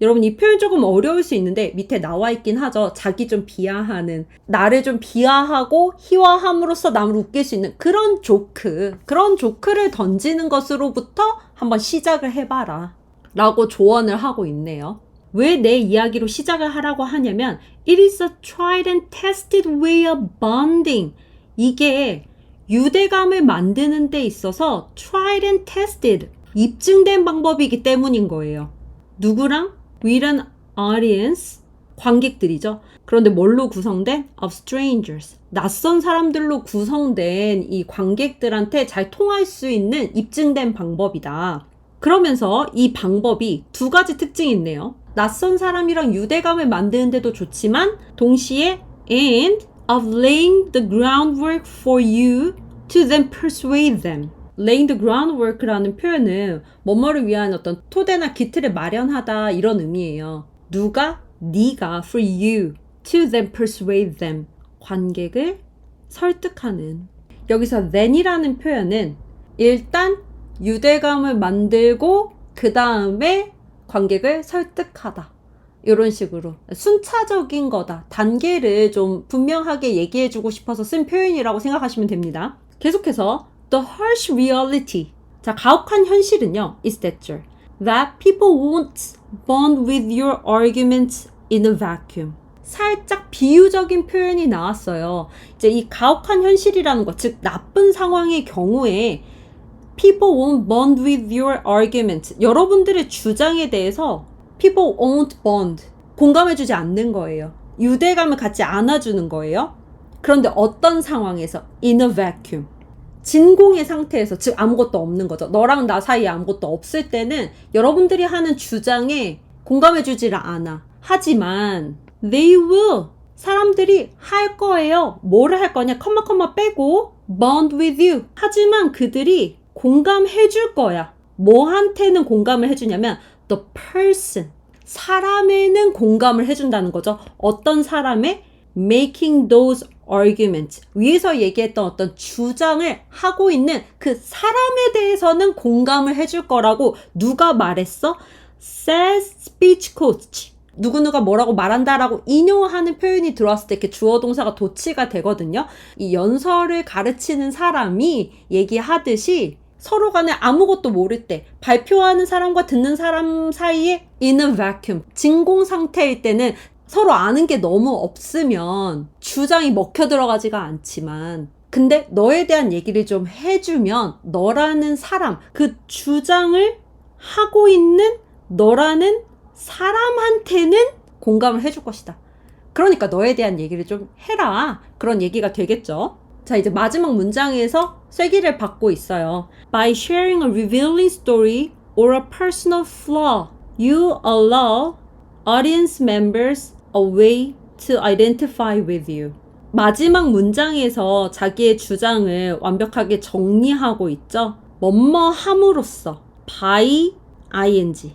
여러분 이 표현 조금 어려울 수 있는데 밑에 나와 있긴 하죠. 자기 좀 비하하는, 나를 좀 비하하고 희화함으로써 남을 웃길 수 있는 그런 조크를 던지는 것으로부터 한번 시작을 해봐라 라고 조언을 하고 있네요. 왜 내 이야기로 시작을 하라고 하냐면 It is a tried and tested way of bonding. 이게 유대감을 만드는 데 있어서 tried and tested, 입증된 방법이기 때문인 거예요. 누구랑? With an audience, 관객들이죠. 그런데 뭘로 구성된? Of strangers, 낯선 사람들로 구성된 이 관객들한테 잘 통할 수 있는 입증된 방법이다. 그러면서 이 방법이 두 가지 특징이 있네요. 낯선 사람이랑 유대감을 만드는 데도 좋지만 동시에 and of laying the groundwork for you to then persuade them. laying the groundwork라는 표현은 뭐뭐를 위한 어떤 토대나 기틀을 마련하다 이런 의미예요. 누가? 네가 for you to then persuade them. 관객을 설득하는. 여기서 then이라는 표현은 일단 유대감을 만들고 그 다음에 관객을 설득하다. 이런 식으로 순차적인 거다. 단계를 좀 분명하게 얘기해주고 싶어서 쓴 표현이라고 생각하시면 됩니다. 계속해서 The harsh reality. 자, 가혹한 현실은요. is that people won't bond with your arguments in a vacuum. 살짝 비유적인 표현이 나왔어요. 이제 이 가혹한 현실이라는 것, 즉 나쁜 상황의 경우에 people won't bond with your argument. 여러분들의 주장에 대해서 people won't bond. 공감해주지 않는 거예요. 유대감을 갖지 않아주는 거예요. 그런데 어떤 상황에서? In a vacuum. 진공의 상태에서, 즉 아무것도 없는 거죠. 너랑 나 사이에 아무것도 없을 때는 여러분들이 하는 주장에 공감해주지를 않아. 하지만 they will. 사람들이 할 거예요. 뭐를 할 거냐? 컴마 빼고 bond with you. 하지만 그들이 공감해 줄 거야. 뭐한테는 공감을 해주냐면 the person. 사람에는 공감을 해준다는 거죠. 어떤 사람의 making those arguments. 위에서 얘기했던 어떤 주장을 하고 있는 그 사람에 대해서는 공감을 해줄 거라고 누가 말했어? says speech coach. 누구누가 뭐라고 말한다라고 인용하는 표현이 들어왔을 때 이렇게 주어 동사가 도치가 되거든요. 이 연설을 가르치는 사람이 얘기하듯이 서로 간에 아무것도 모를 때 발표하는 사람과 듣는 사람 사이에 in a vacuum, 진공 상태일 때는 서로 아는 게 너무 없으면 주장이 먹혀 들어가지가 않지만 근데 너에 대한 얘기를 좀 해주면 너라는 사람, 그 주장을 하고 있는 너라는 사람한테는 공감을 해줄 것이다. 그러니까 너에 대한 얘기를 좀 해라. 그런 얘기가 되겠죠. 자, 이제 마지막 문장에서 쐐기를 받고 있어요. By sharing a revealing story or a personal flaw, you allow audience members a way to identify with you. 마지막 문장에서 자기의 주장을 완벽하게 정리하고 있죠. 뭐뭐 함으로써 by ing.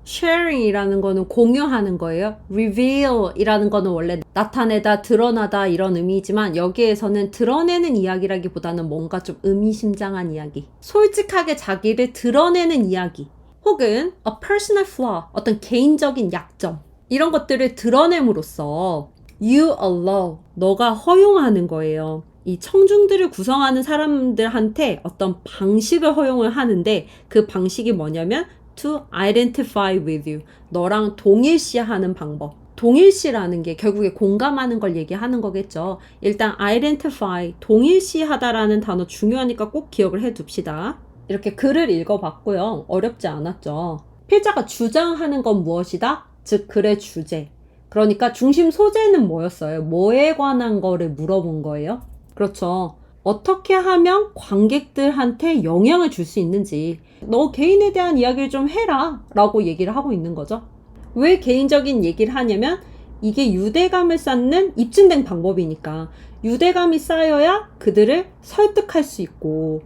sharing이라는 거는 공유하는 거예요. reveal이라는 거는 원래 나타내다, 드러나다 이런 의미지만 여기에서는 드러내는 이야기라기보다는 뭔가 좀 의미심장한 이야기. 솔직하게 자기를 드러내는 이야기. 혹은 a personal flaw, 어떤 개인적인 약점. 이런 것들을 드러냄으로써 you allow, 너가 허용하는 거예요. 이 청중들을 구성하는 사람들한테 어떤 방식을 허용을 하는데 그 방식이 뭐냐면 to identify with you. 너랑 동일시하는 방법. 동일시라는 게 결국에 공감하는 걸 얘기하는 거겠죠. 일단 identify, 동일시하다라는 단어 중요하니까 꼭 기억을 해둡시다. 이렇게 글을 읽어봤고요. 어렵지 않았죠. 필자가 주장하는 건 무엇이다? 즉 글의 주제. 그러니까 중심 소재는 뭐였어요? 뭐에 관한 거를 물어본 거예요? 그렇죠. 어떻게 하면 관객들한테 영향을 줄 수 있는지 너 개인에 대한 이야기를 좀 해라 라고 얘기를 하고 있는 거죠. 왜 개인적인 얘기를 하냐면 이게 유대감을 쌓는 입증된 방법이니까 유대감이 쌓여야 그들을 설득할 수 있고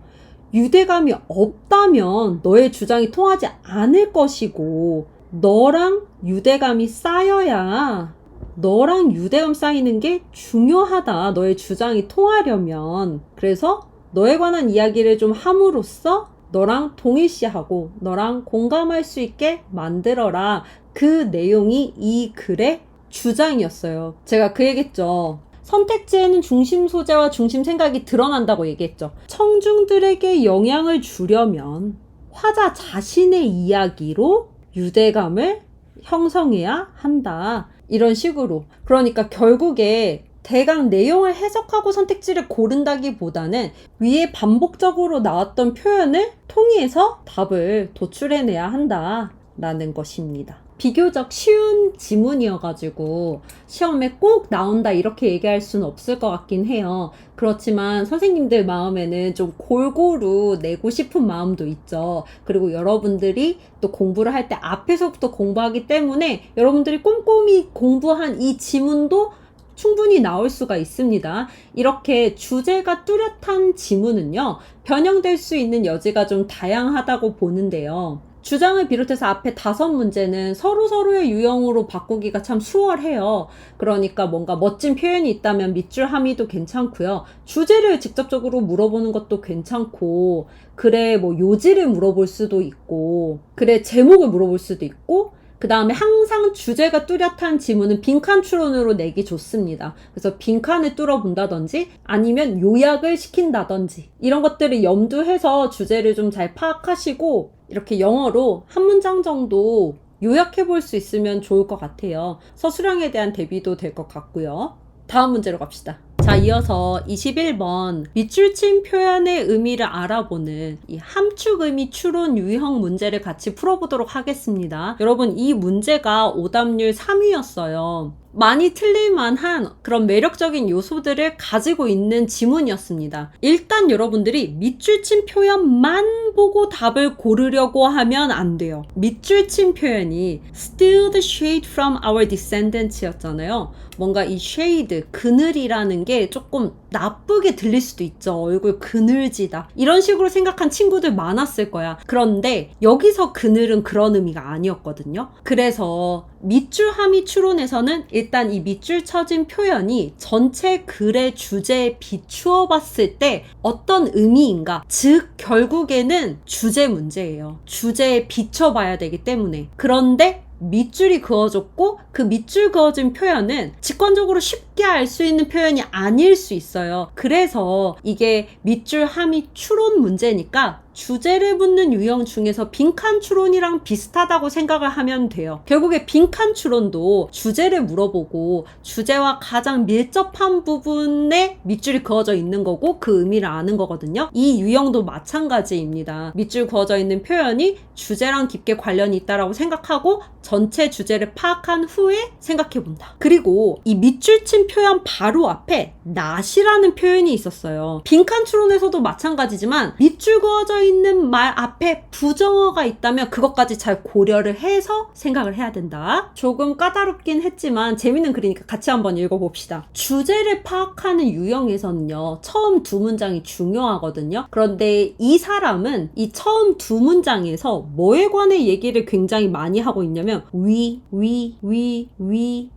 유대감이 없다면 너의 주장이 통하지 않을 것이고 너랑 유대감이 쌓여야 너랑 유대감 쌓이는 게 중요하다. 너의 주장이 통하려면. 그래서 너에 관한 이야기를 좀 함으로써 너랑 동일시하고 너랑 공감할 수 있게 만들어라. 그 내용이 이 글의 주장이었어요. 제가 그 얘기했죠. 선택지에는 중심 소재와 중심 생각이 드러난다고 얘기했죠. 청중들에게 영향을 주려면 화자 자신의 이야기로 유대감을 형성해야 한다. 이런 식으로. 그러니까 결국에 대강 내용을 해석하고 선택지를 고른다기보다는 위에 반복적으로 나왔던 표현을 통해서 답을 도출해내야 한다라는 것입니다. 비교적 쉬운 지문이어가지고 시험에 꼭 나온다 이렇게 얘기할 수는 없을 것 같긴 해요. 그렇지만 선생님들 마음에는 좀 골고루 내고 싶은 마음도 있죠. 그리고 여러분들이 또 공부를 할 때 앞에서부터 공부하기 때문에 여러분들이 꼼꼼히 공부한 이 지문도 충분히 나올 수가 있습니다. 이렇게 주제가 뚜렷한 지문은요, 변형될 수 있는 여지가 좀 다양하다고 보는데요. 주장을 비롯해서 앞에 5문제는 서로서로의 유형으로 바꾸기가 참 수월해요. 그러니까 뭔가 멋진 표현이 있다면 밑줄 함의도 괜찮고요. 주제를 직접적으로 물어보는 것도 괜찮고, 그래 뭐 요지를 물어볼 수도 있고, 그래 제목을 물어볼 수도 있고, 그 다음에 항상 주제가 뚜렷한 지문은 빈칸 추론으로 내기 좋습니다. 그래서 빈칸을 뚫어본다든지 아니면 요약을 시킨다든지 이런 것들을 염두해서 주제를 좀 잘 파악하시고 이렇게 영어로 한 문장 정도 요약해 볼 수 있으면 좋을 것 같아요. 서술형에 대한 대비도 될 것 같고요. 다음 문제로 갑시다. 자, 이어서 21번 밑줄친 표현의 의미를 알아보는 이 함축 의미 추론 유형 문제를 같이 풀어보도록 하겠습니다. 여러분, 이 문제가 오답률 3위였어요. 많이 틀릴만한 그런 매력적인 요소들을 가지고 있는 지문이었습니다. 일단 여러분들이 밑줄친 표현만 보고 답을 고르려고 하면 안 돼요. 밑줄친 표현이 Steal the shade from our descendants 였잖아요. 뭔가 이 shade, 그늘이라는 게 조금 나쁘게 들릴 수도 있죠. 얼굴 그늘지다. 이런 식으로 생각한 친구들 많았을 거야. 그런데 여기서 그늘은 그런 의미가 아니었거든요. 그래서 밑줄 함의 추론에서는 일단 이 밑줄 쳐진 표현이 전체 글의 주제에 비추어 봤을 때 어떤 의미인가? 즉 결국에는 주제 문제예요. 주제에 비춰봐야 되기 때문에. 그런데 밑줄이 그어졌고 그 밑줄 그어진 표현은 직관적으로 쉽게 알 수 있는 표현이 아닐 수 있어요. 그래서 이게 밑줄 함의 추론 문제니까 주제를 묻는 유형 중에서 빈칸 추론이랑 비슷하다고 생각을 하면 돼요. 결국에 빈칸 추론도 주제를 물어보고 주제와 가장 밀접한 부분에 밑줄이 그어져 있는 거고 그 의미를 아는 거거든요. 이 유형도 마찬가지입니다. 밑줄 그어져 있는 표현이 주제랑 깊게 관련이 있다라고 생각하고 전체 주제를 파악한 후에 생각해 본다. 그리고 이 밑줄 친 표현 바로 앞에 not이라는 표현이 있었어요. 빈칸 추론에서도 마찬가지지만 밑줄 그어져 있는 말 앞에 부정어가 있다면 그것까지 잘 고려를 해서 생각을 해야 된다. 조금 까다롭긴 했지만 재밌는 글이니까 같이 한번 읽어봅시다. 주제를 파악하는 유형에서는요, 처음 2문장이 중요하거든요. 그런데 이 사람은 이 처음 2문장에서 뭐에 관해 얘기를 굉장히 많이 하고 있냐면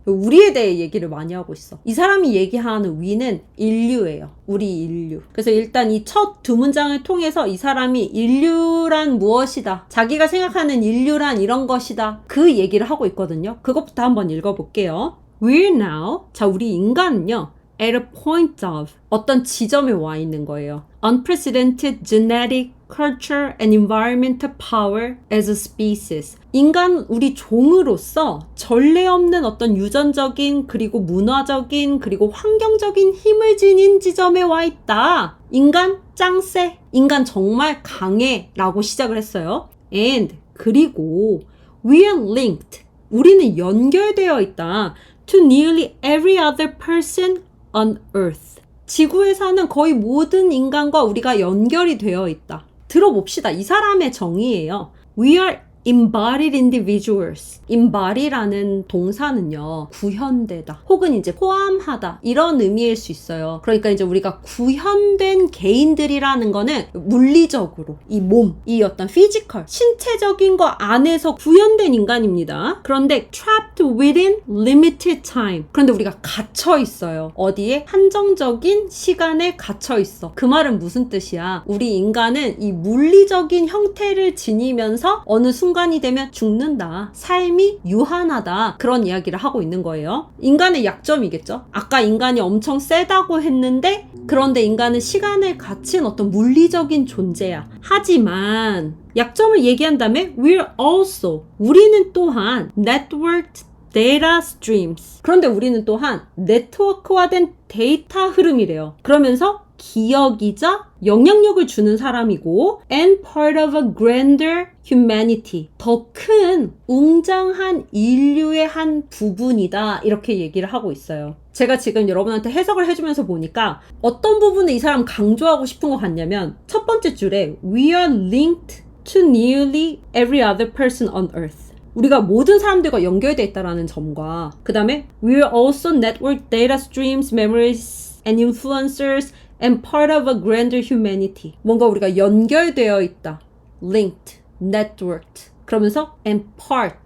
우리에 대해 얘기를 많이 하고 있어. 이 사람이 얘기하는 we는 인류예요. 우리 인류. 그래서 일단 이 첫 2문장을 통해서 이 사람이 인류란 무엇이다, 자기가 생각하는 인류란 이런 것이다, 그 얘기를 하고 있거든요. 그것부터 한번 읽어볼게요. We're now, 자 우리 인간은요, at a point of, 어떤 지점에 와 있는 거예요. Unprecedented genetic, culture and environmental power as a species. 인간, 우리 종으로서 전례 없는 어떤 유전적인 그리고 문화적인 그리고 환경적인 힘을 지닌 지점에 와 있다. 인간 짱세, 인간 정말 강해 라고 시작을 했어요. And 그리고 we are linked, 우리는 연결되어 있다. To nearly every other person on earth. 지구에 사는 거의 모든 인간과 우리가 연결이 되어 있다. 들어봅시다. 이 사람의 정의예요. We are embodied individuals. embod이라는 동사는요, 구현되다 혹은 이제 포함하다 이런 의미일 수 있어요. 그러니까 이제 우리가 구현된 개인들이라는 거는 물리적으로 이 몸, 이 어떤 피지컬, 신체적인 거 안에서 구현된 인간입니다. 그런데 trapped within limited time. 그런데 우리가 갇혀 있어요. 어디에? 한정적인 시간에 갇혀 있어. 그 말은 무슨 뜻이야? 우리 인간은 이 물리적인 형태를 지니면서 어느 순간이 되면 죽는다. 삶이 유한하다. 그런 이야기를 하고 있는 거예요. 인간의 약점이겠죠? 아까 인간이 엄청 세다고 했는데 그런데 인간은 시간에 갇힌 어떤 물리적인 존재야. 하지만 약점을 얘기한 다음에 we're also 우리는 또한 networked data streams. 그런데 우리는 또한 네트워크화된 데이터 흐름이래요. 그러면서 기억이자 영향력을 주는 사람이고 and part of a grander humanity. 더 큰 웅장한 인류의 한 부분이다. 이렇게 얘기를 하고 있어요. 제가 지금 여러분한테 해석을 해주면서 보니까 어떤 부분을 이 사람 강조하고 싶은 것 같냐면 첫 번째 줄에 We are linked to nearly every other person on earth. 우리가 모든 사람들과 연결되어 있다는 점과 그 다음에 We are also network data streams, memories and influencers and part of a grander humanity. 뭔가 우리가 연결되어 있다. linked, networked. 그러면서 and part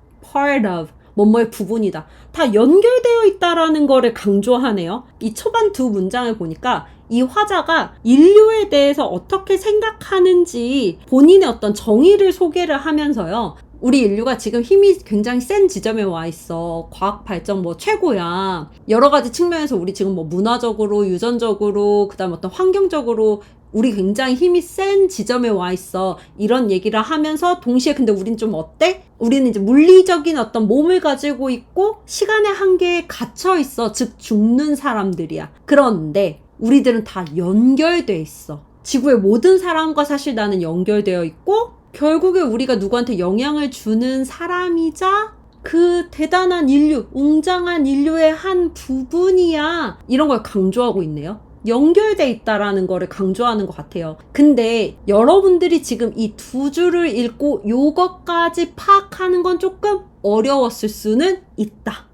of 뭐뭐의 부분이다. 다 연결되어 있다라는 거를 강조하네요. 이 초반 두 문장을 보니까 이 화자가 인류에 대해서 어떻게 생각하는지 본인의 어떤 정의를 소개를 하면서요. 우리 인류가 지금 힘이 굉장히 센 지점에 와 있어. 과학 발전 뭐 최고야. 여러 가지 측면에서 우리 지금 뭐 문화적으로, 유전적으로, 그다음 어떤 환경적으로 우리 굉장히 힘이 센 지점에 와 있어. 이런 얘기를 하면서 동시에 근데 우린 좀 어때? 우리는 이제 물리적인 어떤 몸을 가지고 있고 시간의 한계에 갇혀 있어. 즉 죽는 사람들이야. 그런데 우리들은 다 연결돼 있어. 지구의 모든 사람과 사실 나는 연결되어 있고 결국에 우리가 누구한테 영향을 주는 사람이자 그 대단한 인류, 웅장한 인류의 한 부분이야. 이런 걸 강조하고 있네요. 연결돼 있다라는 거를 강조하는 것 같아요. 근데 여러분들이 지금 이 두 줄을 읽고 요것까지 파악하는 건 조금 어려웠을 수는 있다.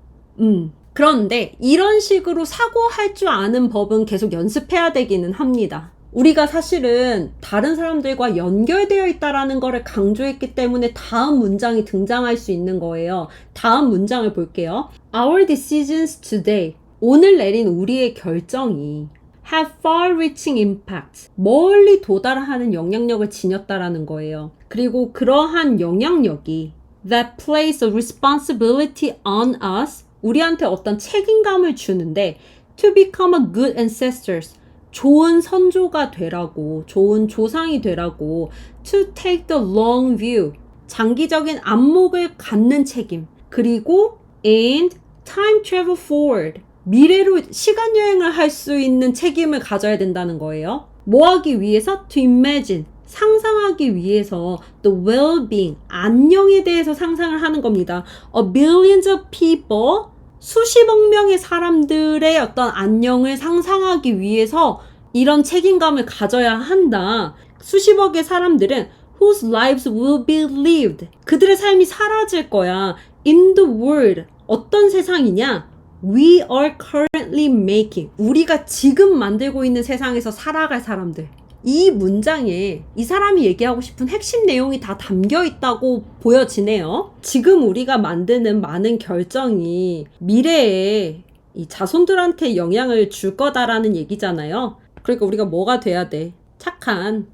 그런데 이런 식으로 사고할 줄 아는 법은 계속 연습해야 되기는 합니다. 우리가 사실은 다른 사람들과 연결되어 있다라는 거를 강조했기 때문에 다음 문장이 등장할 수 있는 거예요. 다음 문장을 볼게요. Our decisions today. 오늘 내린 우리의 결정이 have far-reaching impact. 멀리 도달하는 영향력을 지녔다라는 거예요. 그리고 그러한 영향력이 that place a responsibility on us. 우리한테 어떤 책임감을 주는데 to become a good ancestors. 좋은 선조가 되라고, 좋은 조상이 되라고, to take the long view, 장기적인 안목을 갖는 책임, 그리고 and time travel forward, 미래로 시간 여행을 할 수 있는 책임을 가져야 된다는 거예요. 뭐 하기 위해서? To imagine, 상상하기 위해서 the well-being, 안녕에 대해서 상상을 하는 겁니다. A billions of people, 수십억 명의 사람들의 어떤 안녕을 상상하기 위해서 이런 책임감을 가져야 한다. 수십억의 사람들은 whose lives will be lived. 그들의 삶이 사라질 거야. In the world. 어떤 세상이냐? We are currently making. 우리가 지금 만들고 있는 세상에서 살아갈 사람들. 이 문장에 이 사람이 얘기하고 싶은 핵심 내용이 다 담겨 있다고 보여지네요. 지금 우리가 만드는 많은 결정이 미래에 이 자손들한테 영향을 줄 거다라는 얘기잖아요. 그러니까 우리가 뭐가 돼야 돼? 착한,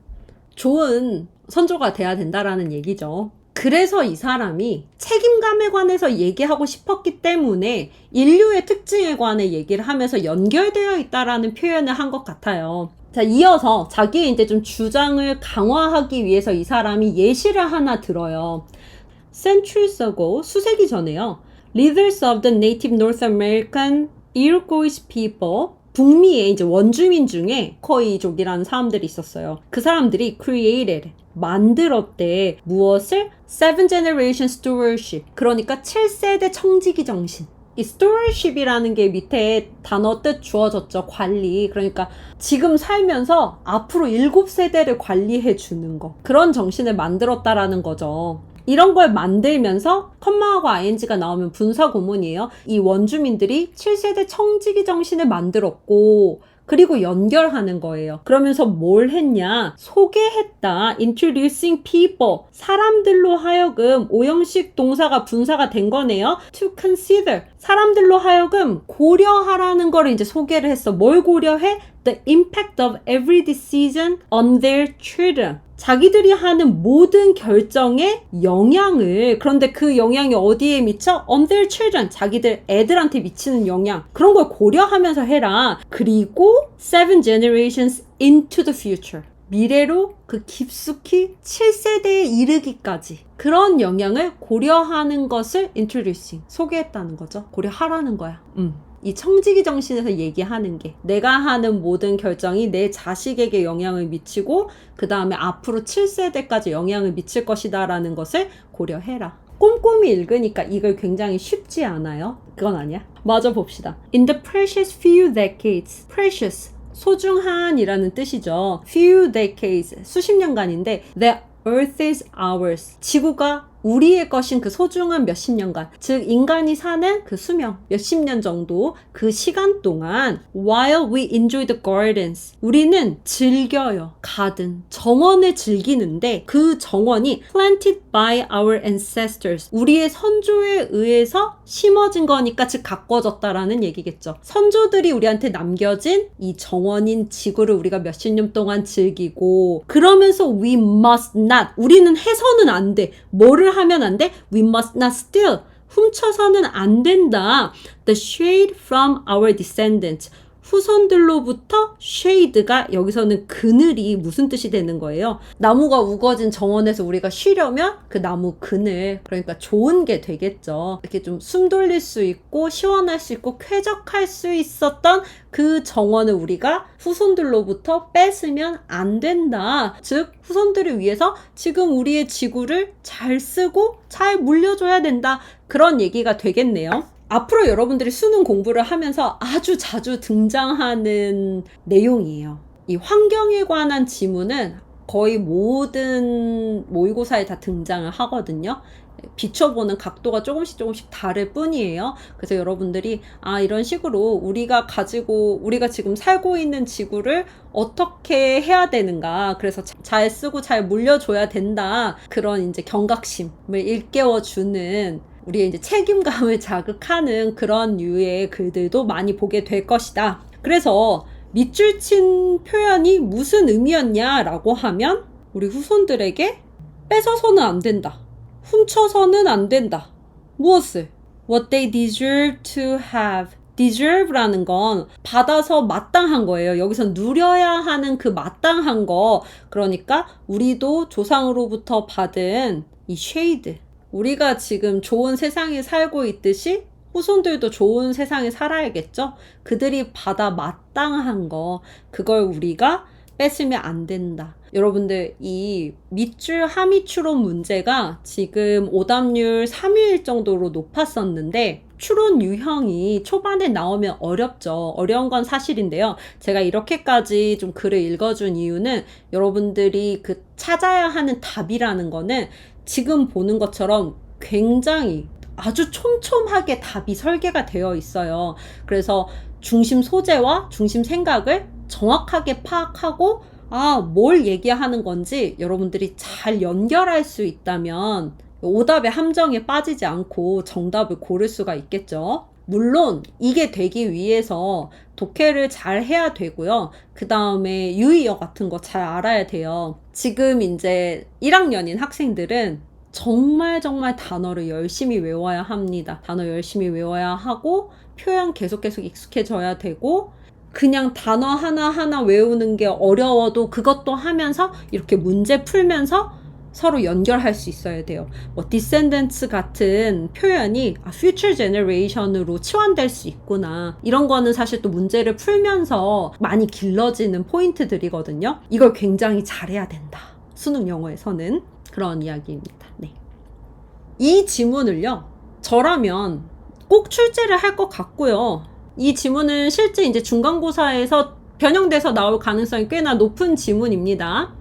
좋은 선조가 돼야 된다라는 얘기죠. 그래서 이 사람이 책임감에 관해서 얘기하고 싶었기 때문에 인류의 특징에 관해 얘기를 하면서 연결되어 있다라는 표현을 한 것 같아요. 자, 이어서 자기의 이제 좀 주장을 강화하기 위해서 이 사람이 예시를 하나 들어요. Centuries ago, 수세기 전에요. Leaders of the native North American Iroquois people, 북미의 이제 원주민 중에 코이족이라는 사람들이 있었어요. 그 사람들이 created, 만들었대. 무엇을? Seven generation stewardship. 그러니까 7세대 청지기 정신. 이 stewardship이라는 게 밑에 단어 뜻 주어졌죠. 관리. 그러니까 지금 살면서 앞으로 7세대를 관리해 주는 거. 그런 정신을 만들었다라는 거죠. 이런 걸 만들면서 컴마하고 ing가 나오면 분사 구문이에요. 이 원주민들이 7세대 청지기 정신을 만들었고 그리고 연결하는 거예요. 그러면서 뭘 했냐? 소개했다. Introducing people. 사람들로 하여금 오형식 동사가 분사가 된 거네요. To consider. 사람들로 하여금 고려하라는 거를 이제 소개를 했어. 뭘 고려해? The impact of every decision on their children. 자기들이 하는 모든 결정의 영향을, 그런데 그 영향이 어디에 미쳐? On their children. 자기들 애들한테 미치는 영향. 그런 걸 고려하면서 해라. 그리고 7 generations into the future. 미래로 그 깊숙이 7세대에 이르기까지 그런 영향을 고려하는 것을 introducing, 소개했다는 거죠. 고려하라는 거야. 이 청지기 정신에서 얘기하는 게 내가 하는 모든 결정이 내 자식에게 영향을 미치고 그 다음에 앞으로 7세대까지 영향을 미칠 것이다 라는 것을 고려해라. 꼼꼼히 읽으니까 이걸 굉장히 쉽지 않아요? 그건 아니야. 마저 봅시다. In the precious few decades, precious, 소중한이라는 뜻이죠. few decades, 수십 년간인데 the earth is ours, 지구가 우리의 것인 그 소중한 몇십 년간, 즉 인간이 사는 그 수명 몇십 년 정도 그 시간 동안 while we enjoy the gardens, 우리는 즐겨요. 가든 정원을 즐기는데 그 정원이 planted by our ancestors, 우리의 선조에 의해서 심어진 거니까 즉 가꿔졌다라는 얘기겠죠. 선조들이 우리한테 남겨진 이 정원인 지구를 우리가 몇십 년 동안 즐기고, 그러면서 we must not, 우리는 해서는 안 돼. 뭐를 하면 안 돼? We must not steal. 훔쳐서는 안 된다. The shade from our descendants. 후손들로부터 shade가 여기서는 그늘이 무슨 뜻이 되는 거예요? 나무가 우거진 정원에서 우리가 쉬려면 그 나무 그늘, 그러니까 좋은 게 되겠죠. 이렇게 좀 숨 돌릴 수 있고 시원할 수 있고 쾌적할 수 있었던 그 정원을 우리가 후손들로부터 뺏으면 안 된다. 즉 후손들을 위해서 지금 우리의 지구를 잘 쓰고 잘 물려줘야 된다. 그런 얘기가 되겠네요. 앞으로 여러분들이 수능 공부를 하면서 아주 자주 등장하는 내용이에요. 이 환경에 관한 지문은 거의 모든 모의고사에 다 등장을 하거든요. 비춰보는 각도가 조금씩 다를 뿐이에요. 그래서 여러분들이 이런 식으로 우리가 지금 살고 있는 지구를 어떻게 해야 되는가, 그래서 잘 쓰고 잘 물려줘야 된다, 그런 이제 경각심을 일깨워주는, 우리의 이제 책임감을 자극하는 그런 류의 글들도 많이 보게 될 것이다. 그래서 밑줄 친 표현이 무슨 의미였냐라고 하면 우리 후손들에게 뺏어서는 안 된다. 훔쳐서는 안 된다. 무엇을? What they deserve to have. deserve라는 건 받아서 마땅한 거예요. 여기서 누려야 하는 그 마땅한 거. 그러니까 우리도 조상으로부터 받은 이 shade, 우리가 지금 좋은 세상에 살고 있듯이 후손들도 좋은 세상에 살아야겠죠? 그들이 받아 마땅한 거, 그걸 우리가 뺏으면 안 된다. 여러분들, 이 밑줄 하미추론 문제가 지금 오답률 3일 정도로 높았었는데 추론 유형이 초반에 나오면 어렵죠. 어려운 건 사실인데요. 제가 이렇게까지 좀 글을 읽어준 이유는 여러분들이 그 찾아야 하는 답이라는 거는 지금 보는 것처럼 굉장히 아주 촘촘하게 답이 설계가 되어 있어요. 그래서 중심 소재와 중심 생각을 정확하게 파악하고 뭘 얘기하는 건지 여러분들이 잘 연결할 수 있다면 오답의 함정에 빠지지 않고 정답을 고를 수가 있겠죠. 물론 이게 되기 위해서 독해를 잘 해야 되고요. 그 다음에 유의어 같은 거 잘 알아야 돼요. 지금 이제 1학년인 학생들은 정말 단어를 열심히 외워야 합니다. 단어 열심히 외워야 하고 표현 계속 익숙해져야 되고, 그냥 단어 하나하나 외우는 게 어려워도 그것도 하면서 이렇게 문제 풀면서 서로 연결할 수 있어야 돼요. 뭐 descendants 같은 표현이 future generation으로 치환될 수 있구나, 이런 거는 사실 또 문제를 풀면서 많이 길러지는 포인트들이거든요. 이걸 굉장히 잘해야 된다, 수능 영어에서는. 그런 이야기입니다. 네. 이 지문을요, 저라면 꼭 출제를 할 것 같고요. 이 지문은 실제 이제 중간고사에서 변형돼서 나올 가능성이 꽤나 높은 지문입니다.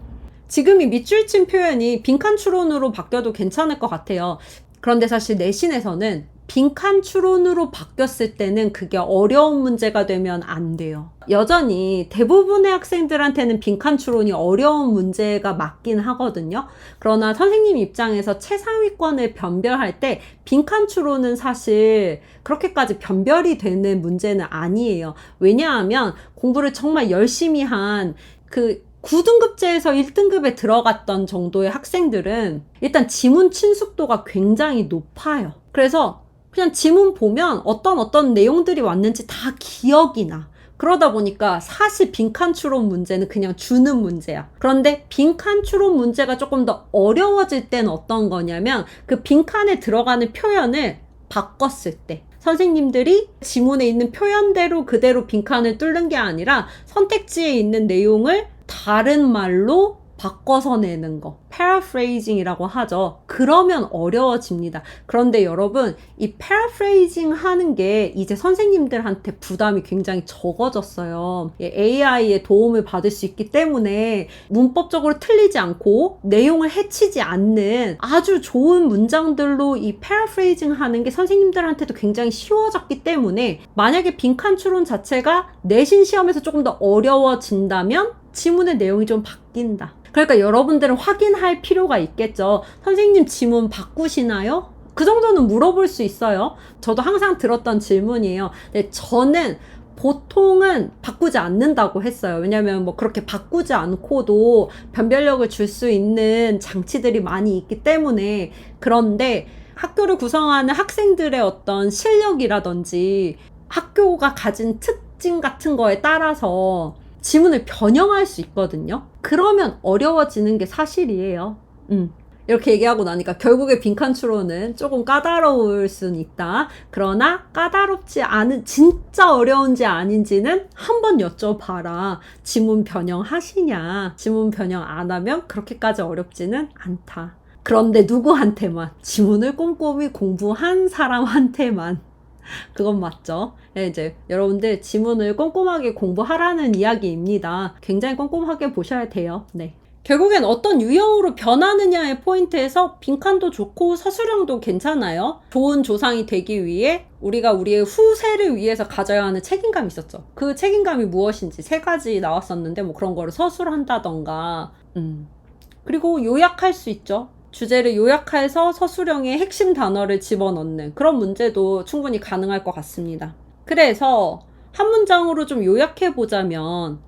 지금 이 밑줄 친 표현이 빈칸 추론으로 바뀌어도 괜찮을 것 같아요. 그런데 사실 내신에서는 빈칸 추론으로 바뀌었을 때는 그게 어려운 문제가 되면 안 돼요. 여전히 대부분의 학생들한테는 빈칸 추론이 어려운 문제가 맞긴 하거든요. 그러나 선생님 입장에서 최상위권을 변별할 때 빈칸 추론은 사실 그렇게까지 변별이 되는 문제는 아니에요. 왜냐하면 공부를 정말 열심히 한 9등급제에서 1등급에 들어갔던 정도의 학생들은 일단 지문 친숙도가 굉장히 높아요. 그래서 그냥 지문 보면 어떤 내용들이 왔는지 다 기억이 나. 그러다 보니까 사실 빈칸 추론 문제는 그냥 주는 문제야. 그런데 빈칸 추론 문제가 조금 더 어려워질 때는 어떤 거냐면 그 빈칸에 들어가는 표현을 바꿨을 때. 선생님들이 지문에 있는 표현대로 그대로 빈칸을 뚫는 게 아니라 선택지에 있는 내용을 다른 말로 바꿔서 내는 거. paraphrasing이라고 하죠. 그러면 어려워집니다. 그런데 여러분, 이 paraphrasing 하는 게 이제 선생님들한테 부담이 굉장히 적어졌어요. AI의 도움을 받을 수 있기 때문에 문법적으로 틀리지 않고 내용을 해치지 않는 아주 좋은 문장들로 이 paraphrasing 하는 게 선생님들한테도 굉장히 쉬워졌기 때문에 만약에 빈칸 추론 자체가 내신 시험에서 조금 더 어려워진다면 지문의 내용이 좀 바뀐다. 그러니까 여러분들은 확인할 필요가 있겠죠. 선생님 지문 바꾸시나요? 그 정도는 물어볼 수 있어요. 저도 항상 들었던 질문이에요. 근데 저는 보통은 바꾸지 않는다고 했어요. 왜냐면 뭐 그렇게 바꾸지 않고도 변별력을 줄 수 있는 장치들이 많이 있기 때문에. 그런데 학교를 구성하는 학생들의 어떤 실력이라든지 학교가 가진 특징 같은 거에 따라서 지문을 변형할 수 있거든요. 그러면 어려워지는 게 사실이에요. 이렇게 얘기하고 나니까 결국에 빈칸 추론은 조금 까다로울 수는 있다. 그러나 까다롭지 않은, 진짜 어려운지 아닌지는 한번 여쭤봐라. 지문 변형 하시냐? 지문 변형 안 하면 그렇게까지 어렵지는 않다. 그런데 누구한테만? 지문을 꼼꼼히 공부한 사람한테만. 그건 맞죠. 네, 이제 여러분들 지문을 꼼꼼하게 공부하라는 이야기입니다. 굉장히 꼼꼼하게 보셔야 돼요. 네. 결국엔 어떤 유형으로 변하느냐의 포인트에서 빈칸도 좋고 서술형도 괜찮아요. 좋은 조상이 되기 위해 우리가 우리의 후세를 위해서 가져야 하는 책임감이 있었죠. 그 책임감이 무엇인지 3가지 나왔었는데 뭐 그런 거를 서술한다던가 그리고 요약할 수 있죠. 주제를 요약해서 서술형의 핵심 단어를 집어넣는 그런 문제도 충분히 가능할 것 같습니다. 그래서 한 문장으로 좀 요약해 보자면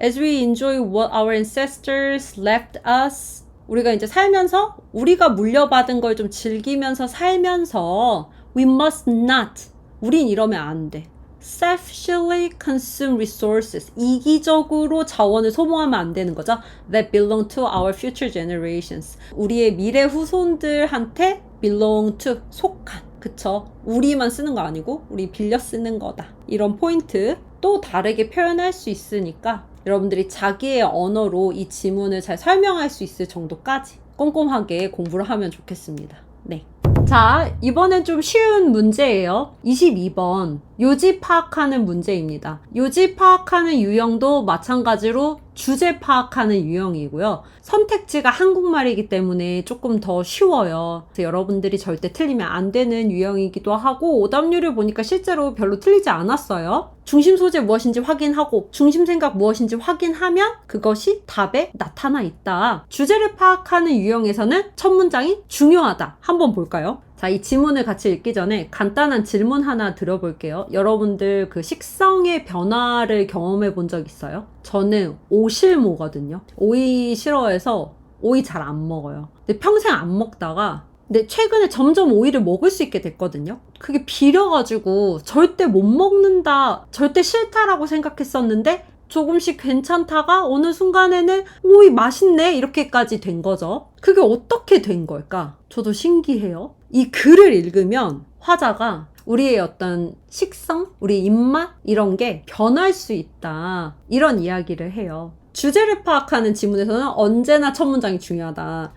As we enjoy what our ancestors left us, 우리가 이제 살면서 우리가 물려받은 걸 좀 즐기면서 살면서 we must not, 우린 이러면 안 돼. selfishly consume resources, 이기적으로 자원을 소모하면 안 되는 거죠. that belong to our future generations, 우리의 미래 후손들한테 belong to, 속한, 그쵸? 우리만 쓰는 거 아니고 우리 빌려 쓰는 거다. 이런 포인트 또 다르게 표현할 수 있으니까 여러분들이 자기의 언어로 이 지문을 잘 설명할 수 있을 정도까지 꼼꼼하게 공부를 하면 좋겠습니다. 네. 자, 이번엔 좀 쉬운 문제예요. 22번. 요지 파악하는 문제입니다. 요지 파악하는 유형도 마찬가지로 주제 파악하는 유형이고요. 선택지가 한국말이기 때문에 조금 더 쉬워요. 그래서 여러분들이 절대 틀리면 안 되는 유형이기도 하고 오답률을 보니까 실제로 별로 틀리지 않았어요. 중심 소재 무엇인지 확인하고 중심 생각 무엇인지 확인하면 그것이 답에 나타나 있다. 주제를 파악하는 유형에서는 첫 문장이 중요하다. 한번 볼까요? 자, 이 지문을 같이 읽기 전에 간단한 질문 하나 드려볼게요. 여러분들 그 식성의 변화를 경험해 본 적 있어요? 저는 오실모거든요. 오이 싫어해서 오이 잘 안 먹어요. 근데 평생 안 먹다가 근데 최근에 점점 오이를 먹을 수 있게 됐거든요. 그게 비려가지고 절대 못 먹는다, 절대 싫다라고 생각했었는데 조금씩 괜찮다가 어느 순간에는 오이 맛있네 이렇게까지 된 거죠. 그게 어떻게 된 걸까? 저도 신기해요. 이 글을 읽으면 화자가 우리의 어떤 식성, 우리 입맛 이런 게 변할 수 있다, 이런 이야기를 해요. 주제를 파악하는 지문에서는 언제나 첫 문장이 중요하다.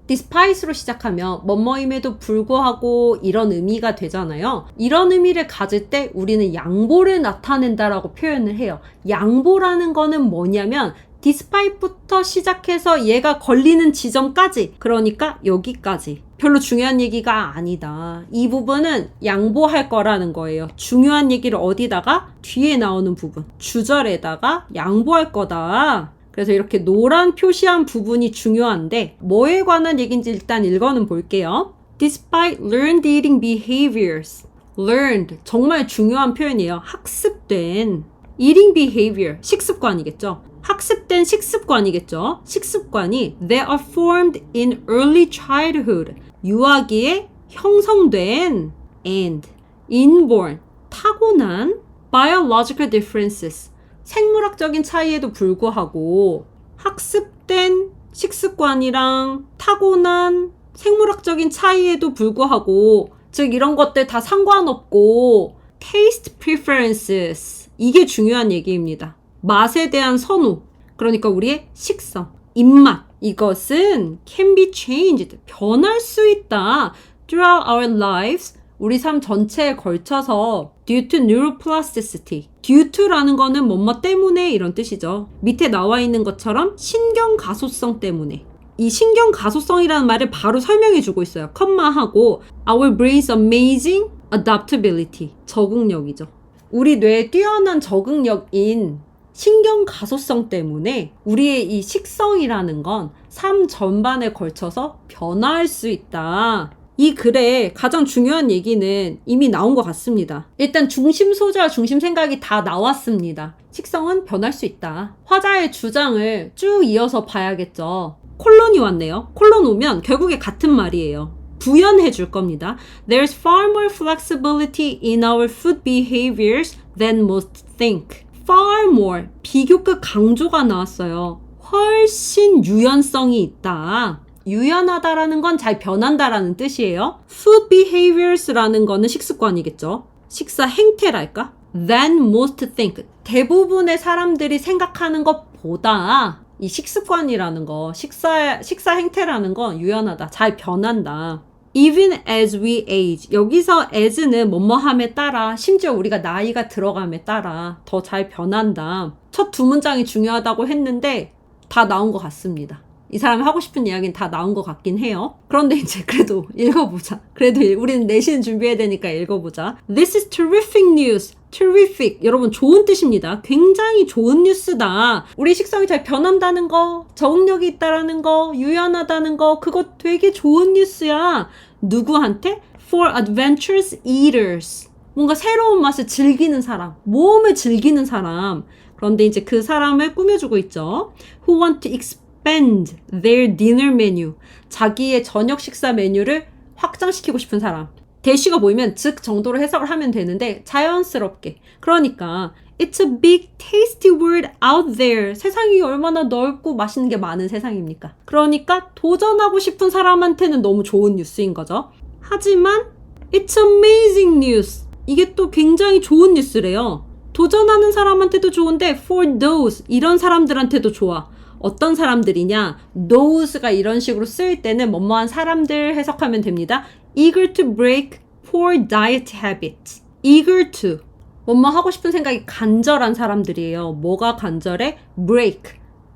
despite로 시작하면 뭐뭐임에도 불구하고 이런 의미가 되잖아요. 이런 의미를 가질 때 우리는 양보를 나타낸다라고 표현을 해요. 양보라는 거는 뭐냐면 despite부터 시작해서 얘가 걸리는 지점까지, 그러니까 여기까지 별로 중요한 얘기가 아니다. 이 부분은 양보할 거라는 거예요. 중요한 얘기를 어디다가? 뒤에 나오는 부분, 주절에다가 양보할 거다. 그래서 이렇게 노란 표시한 부분이 중요한데 뭐에 관한 얘기인지 일단 읽어는 볼게요. Despite learned eating behaviors. learned, 정말 중요한 표현이에요. 학습된 eating behavior, 식습관이겠죠. 학습된 식습관이겠죠. 식습관이 they are formed in early childhood. 유아기에 형성된 and inborn, 타고난 biological differences. 생물학적인 차이에도 불구하고 학습된 식습관이랑 타고난 생물학적인 차이에도 불구하고, 즉 이런 것들 다 상관없고 taste preferences, 이게 중요한 얘기입니다. 맛에 대한 선호, 그러니까 우리의 식성, 입맛, 이것은 can be changed, 변할 수 있다. throughout our lives, 우리 삶 전체에 걸쳐서 due to neuroplasticity. due to라는 거는 뭐뭐 때문에 이런 뜻이죠. 밑에 나와 있는 것처럼 신경 가소성 때문에. 이 신경 가소성이라는 말을 바로 설명해 주고 있어요. 컴마하고 our brain's amazing adaptability. 적응력이죠. 우리 뇌의 뛰어난 적응력인 신경 가소성 때문에 우리의 이 식성이라는 건 삶 전반에 걸쳐서 변화할 수 있다. 이 글에 가장 중요한 얘기는 이미 나온 것 같습니다. 일단 중심 소재와 중심 생각이 다 나왔습니다. 식성은 변할 수 있다. 화자의 주장을 쭉 이어서 봐야겠죠. 콜론이 왔네요. 콜론 오면 결국에 같은 말이에요. 부연해 줄 겁니다. There's far more flexibility in our food behaviors than most think. Far more, 비교급 강조가 나왔어요. 훨씬 유연성이 있다. 유연하다라는 건 잘 변한다라는 뜻이에요. Food behaviors라는 거는 식습관이겠죠. 식사 행태랄까? Than most think. 대부분의 사람들이 생각하는 것보다 이 식습관이라는 거, 식사 행태라는 건 유연하다. 잘 변한다. Even as we age. 여기서 as는 뭐뭐함에 따라, 심지어 우리가 나이가 들어감에 따라 더 잘 변한다. 첫 두 문장이 중요하다고 했는데 다 나온 것 같습니다. 이 사람이 하고 싶은 이야기는 다 나온 것 같긴 해요. 그런데 이제 그래도 읽어보자. 그래도 우리는 내신 준비해야 되니까 읽어보자. This is terrific news. terrific. 여러분 좋은 뜻입니다. 굉장히 좋은 뉴스다. 우리 식성이 잘 변한다는 거, 적응력이 있다라는 거, 유연하다는 거, 그거 되게 좋은 뉴스야. 누구한테? For adventurous eaters. 뭔가 새로운 맛을 즐기는 사람, 모험을 즐기는 사람. 그런데 이제 그 사람을 꾸며주고 있죠. Who want to expand their dinner menu. 자기의 저녁 식사 메뉴를 확장시키고 싶은 사람. 대시가 보이면 즉 정도로 해석을 하면 되는데 자연스럽게. 그러니까 It's a big tasty world out there. 세상이 얼마나 넓고 맛있는 게 많은 세상입니까? 그러니까 도전하고 싶은 사람한테는 너무 좋은 뉴스인 거죠. 하지만 It's amazing news. 이게 또 굉장히 좋은 뉴스래요. 도전하는 사람한테도 좋은데 for those, 이런 사람들한테도 좋아. 어떤 사람들이냐? those가 이런 식으로 쓰일 때는 뭐뭐한 사람들 해석하면 됩니다. eager to break poor diet habits. eager to, 뭐뭐 하고 싶은 생각이 간절한 사람들이에요. 뭐가 간절해? break,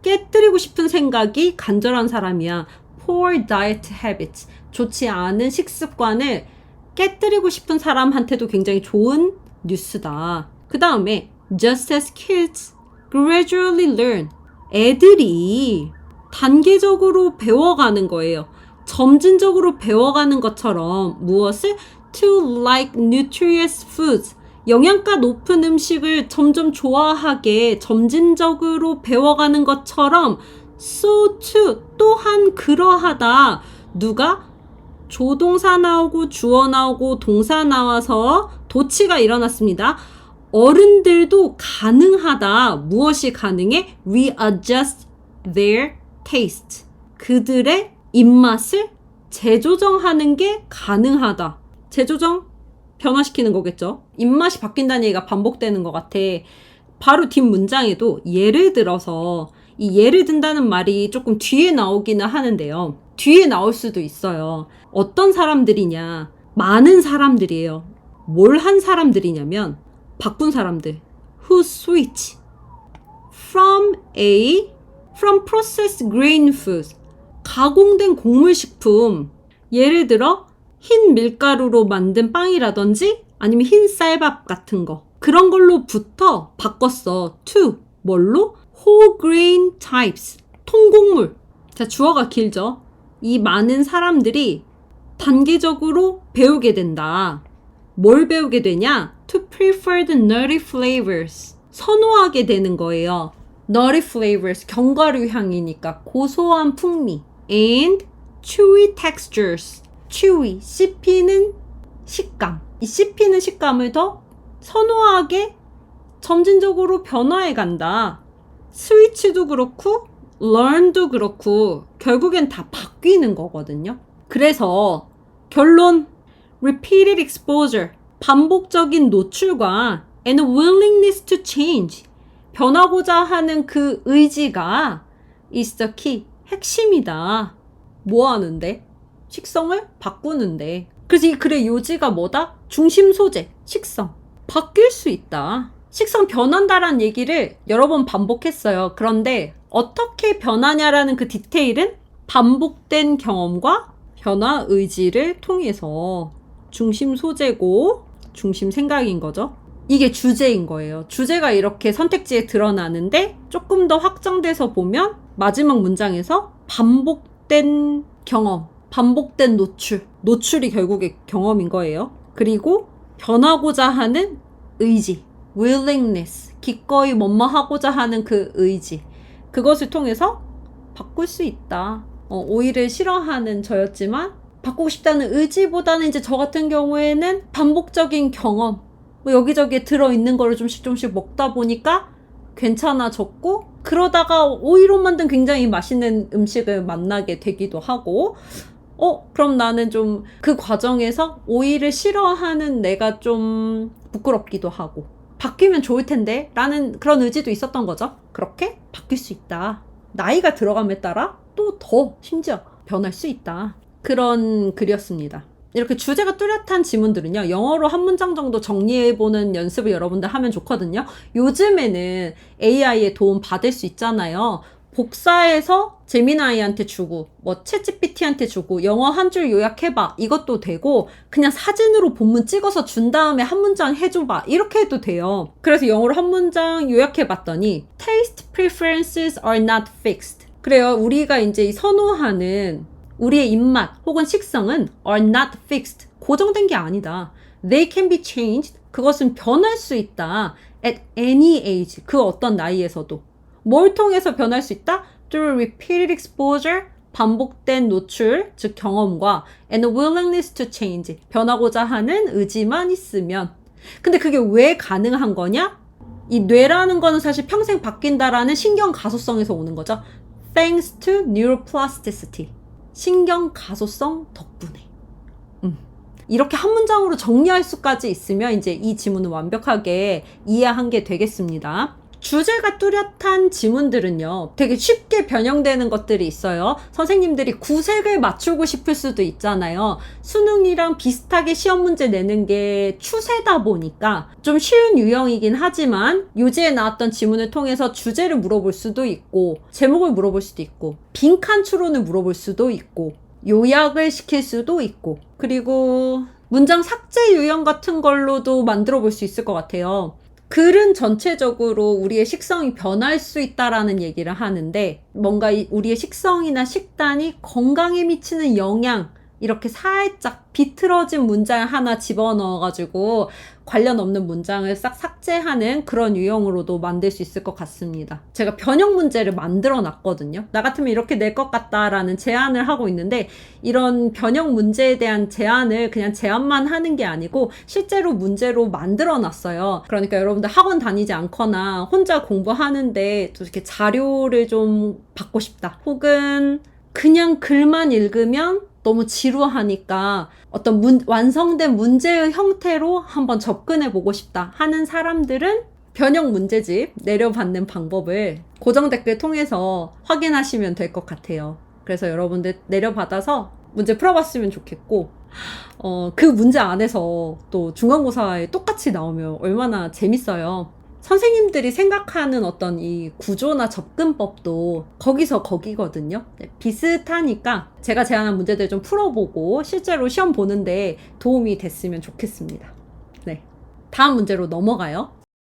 깨뜨리고 싶은 생각이 간절한 사람이야. poor diet habits, 좋지 않은 식습관을 깨뜨리고 싶은 사람한테도 굉장히 좋은 뉴스다. 그 다음에 just as kids gradually learn. 애들이 단계적으로 배워가는 거예요. 점진적으로 배워가는 것처럼 무엇을? to like nutritious foods. 영양가 높은 음식을 점점 좋아하게 점진적으로 배워가는 것처럼 so too, 또한 그러하다. 누가? 조동사 나오고 주어 나오고 동사 나와서 도치가 일어났습니다. 어른들도 가능하다. 무엇이 가능해? readjust their taste. 그들의 입맛을 재조정하는 게 가능하다. 재조정? 변화시키는 거겠죠. 입맛이 바뀐다는 얘기가 반복되는 것 같아. 바로 뒷문장에도 예를 들어서, 이 예를 든다는 말이 조금 뒤에 나오기는 하는데요. 뒤에 나올 수도 있어요. 어떤 사람들이냐? 많은 사람들이에요. 뭘 한 사람들이냐면 바꾼 사람들. Who switch from A from processed grain foods. 가공된 곡물식품. 예를 들어 흰 밀가루로 만든 빵이라든지 아니면 흰 쌀밥 같은 거. 그런 걸로부터 바꿨어. to 뭘로? whole grain types. 통곡물. 자, 주어가 길죠. 이 많은 사람들이 단계적으로 배우게 된다. 뭘 배우게 되냐? To prefer the nutty flavors. 선호하게 되는 거예요. Nutty flavors, 견과류 향이니까 고소한 풍미. And chewy textures. chewy, 씹히는 식감. 이 씹히는 식감을 더 선호하게 점진적으로 변화해 간다. 스위치도 그렇고 learn도 그렇고 결국엔 다 바뀌는 거거든요. 그래서 결론, repeated exposure, 반복적인 노출과 and willingness to change, 변하고자 하는 그 의지가 is the key, 핵심이다. 뭐 하는데? 식성을 바꾸는데. 그래서 이 글의 요지가 뭐다? 중심 소재, 식성. 바뀔 수 있다. 식성 변한다라는 얘기를 여러 번 반복했어요. 그런데 어떻게 변하냐라는 그 디테일은 반복된 경험과 변화 의지를 통해서 중심 소재고 중심 생각인 거죠. 이게 주제인 거예요. 주제가 이렇게 선택지에 드러나는데 조금 더 확장돼서 보면 마지막 문장에서 반복된 경험, 반복된 노출, 노출이 결국에 경험인 거예요. 그리고 변하고자 하는 의지, willingness, 기꺼이 뭐뭐하고자 하는 그 의지, 그것을 통해서 바꿀 수 있다. 오이를 싫어하는 저였지만 바꾸고 싶다는 의지보다는 이제 저 같은 경우에는 반복적인 경험, 뭐 여기저기에 들어있는 거를 조금씩 먹다 보니까 괜찮아졌고, 그러다가 오이로 만든 굉장히 맛있는 음식을 만나게 되기도 하고, 그럼 나는 좀 그 과정에서 오이를 싫어하는 내가 좀 부끄럽기도 하고, 바뀌면 좋을 텐데 라는 그런 의지도 있었던 거죠. 그렇게 바뀔 수 있다. 나이가 들어감에 따라 또 더 심지어 변할 수 있다. 그런 글이었습니다. 이렇게 주제가 뚜렷한 지문들은요, 영어로 한 문장 정도 정리해보는 연습을 여러분들 하면 좋거든요. 요즘에는 AI의 도움 받을 수 있잖아요. 복사해서 제미나이한테 주고, 뭐 챗GPT한테 주고, 영어 한 줄 요약해봐, 이것도 되고, 그냥 사진으로 본문 찍어서 준 다음에 한 문장 해줘봐, 이렇게 해도 돼요. 그래서 영어로 한 문장 요약해봤더니 Taste preferences are not fixed. 그래요. 우리가 이제 선호하는 우리의 입맛 혹은 식성은 are not fixed. 고정된 게 아니다. They can be changed. 그것은 변할 수 있다. At any age. 그 어떤 나이에서도. 뭘 통해서 변할 수 있다? Through repeated exposure. 반복된 노출, 즉 경험과 and willingness to change. 변하고자 하는 의지만 있으면. 근데 그게 왜 가능한 거냐? 이 뇌라는 거는 사실 평생 바뀐다라는 신경 가소성에서 오는 거죠. Thanks to neuroplasticity. 신경 가소성 덕분에. 이렇게 한 문장으로 정리할 수까지 있으면 이제 이 지문을 완벽하게 이해한 게 되겠습니다. 주제가 뚜렷한 지문들은요, 되게 쉽게 변형되는 것들이 있어요. 선생님들이 구색을 맞추고 싶을 수도 있잖아요. 수능이랑 비슷하게 시험 문제 내는 게 추세다 보니까 좀 쉬운 유형이긴 하지만 요지에 나왔던 지문을 통해서 주제를 물어볼 수도 있고, 제목을 물어볼 수도 있고, 빈칸 추론을 물어볼 수도 있고, 요약을 시킬 수도 있고, 그리고 문장 삭제 유형 같은 걸로도 만들어 볼 수 있을 것 같아요. 글은 전체적으로 우리의 식성이 변할 수 있다라는 얘기를 하는데, 뭔가 우리의 식성이나 식단이 건강에 미치는 영향, 이렇게 살짝 비틀어진 문장 하나 집어넣어가지고 관련 없는 문장을 싹 삭제하는 그런 유형으로도 만들 수 있을 것 같습니다. 제가 변형 문제를 만들어 놨거든요. 나 같으면 이렇게 낼 것 같다라는 제안을 하고 있는데, 이런 변형 문제에 대한 제안을 그냥 제안만 하는 게 아니고 실제로 문제로 만들어 놨어요. 그러니까 여러분들 학원 다니지 않거나 혼자 공부하는데 또 이렇게 자료를 좀 받고 싶다, 혹은 그냥 글만 읽으면 너무 지루하니까 어떤 완성된 문제의 형태로 한번 접근해 보고 싶다 하는 사람들은 변형 문제집 내려받는 방법을 고정 댓글 통해서 확인하시면 될 것 같아요. 그래서 여러분들 내려받아서 문제 풀어봤으면 좋겠고, 그 문제 안에서 또 중간고사에 똑같이 나오면 얼마나 재밌어요. 선생님들이 생각하는 어떤 이 구조나 접근법도 거기서 거기거든요. 네, 비슷하니까 제가 제안한 문제들 좀 풀어보고 실제로 시험 보는데 도움이 됐으면 좋겠습니다. 네. 다음 문제로 넘어가요.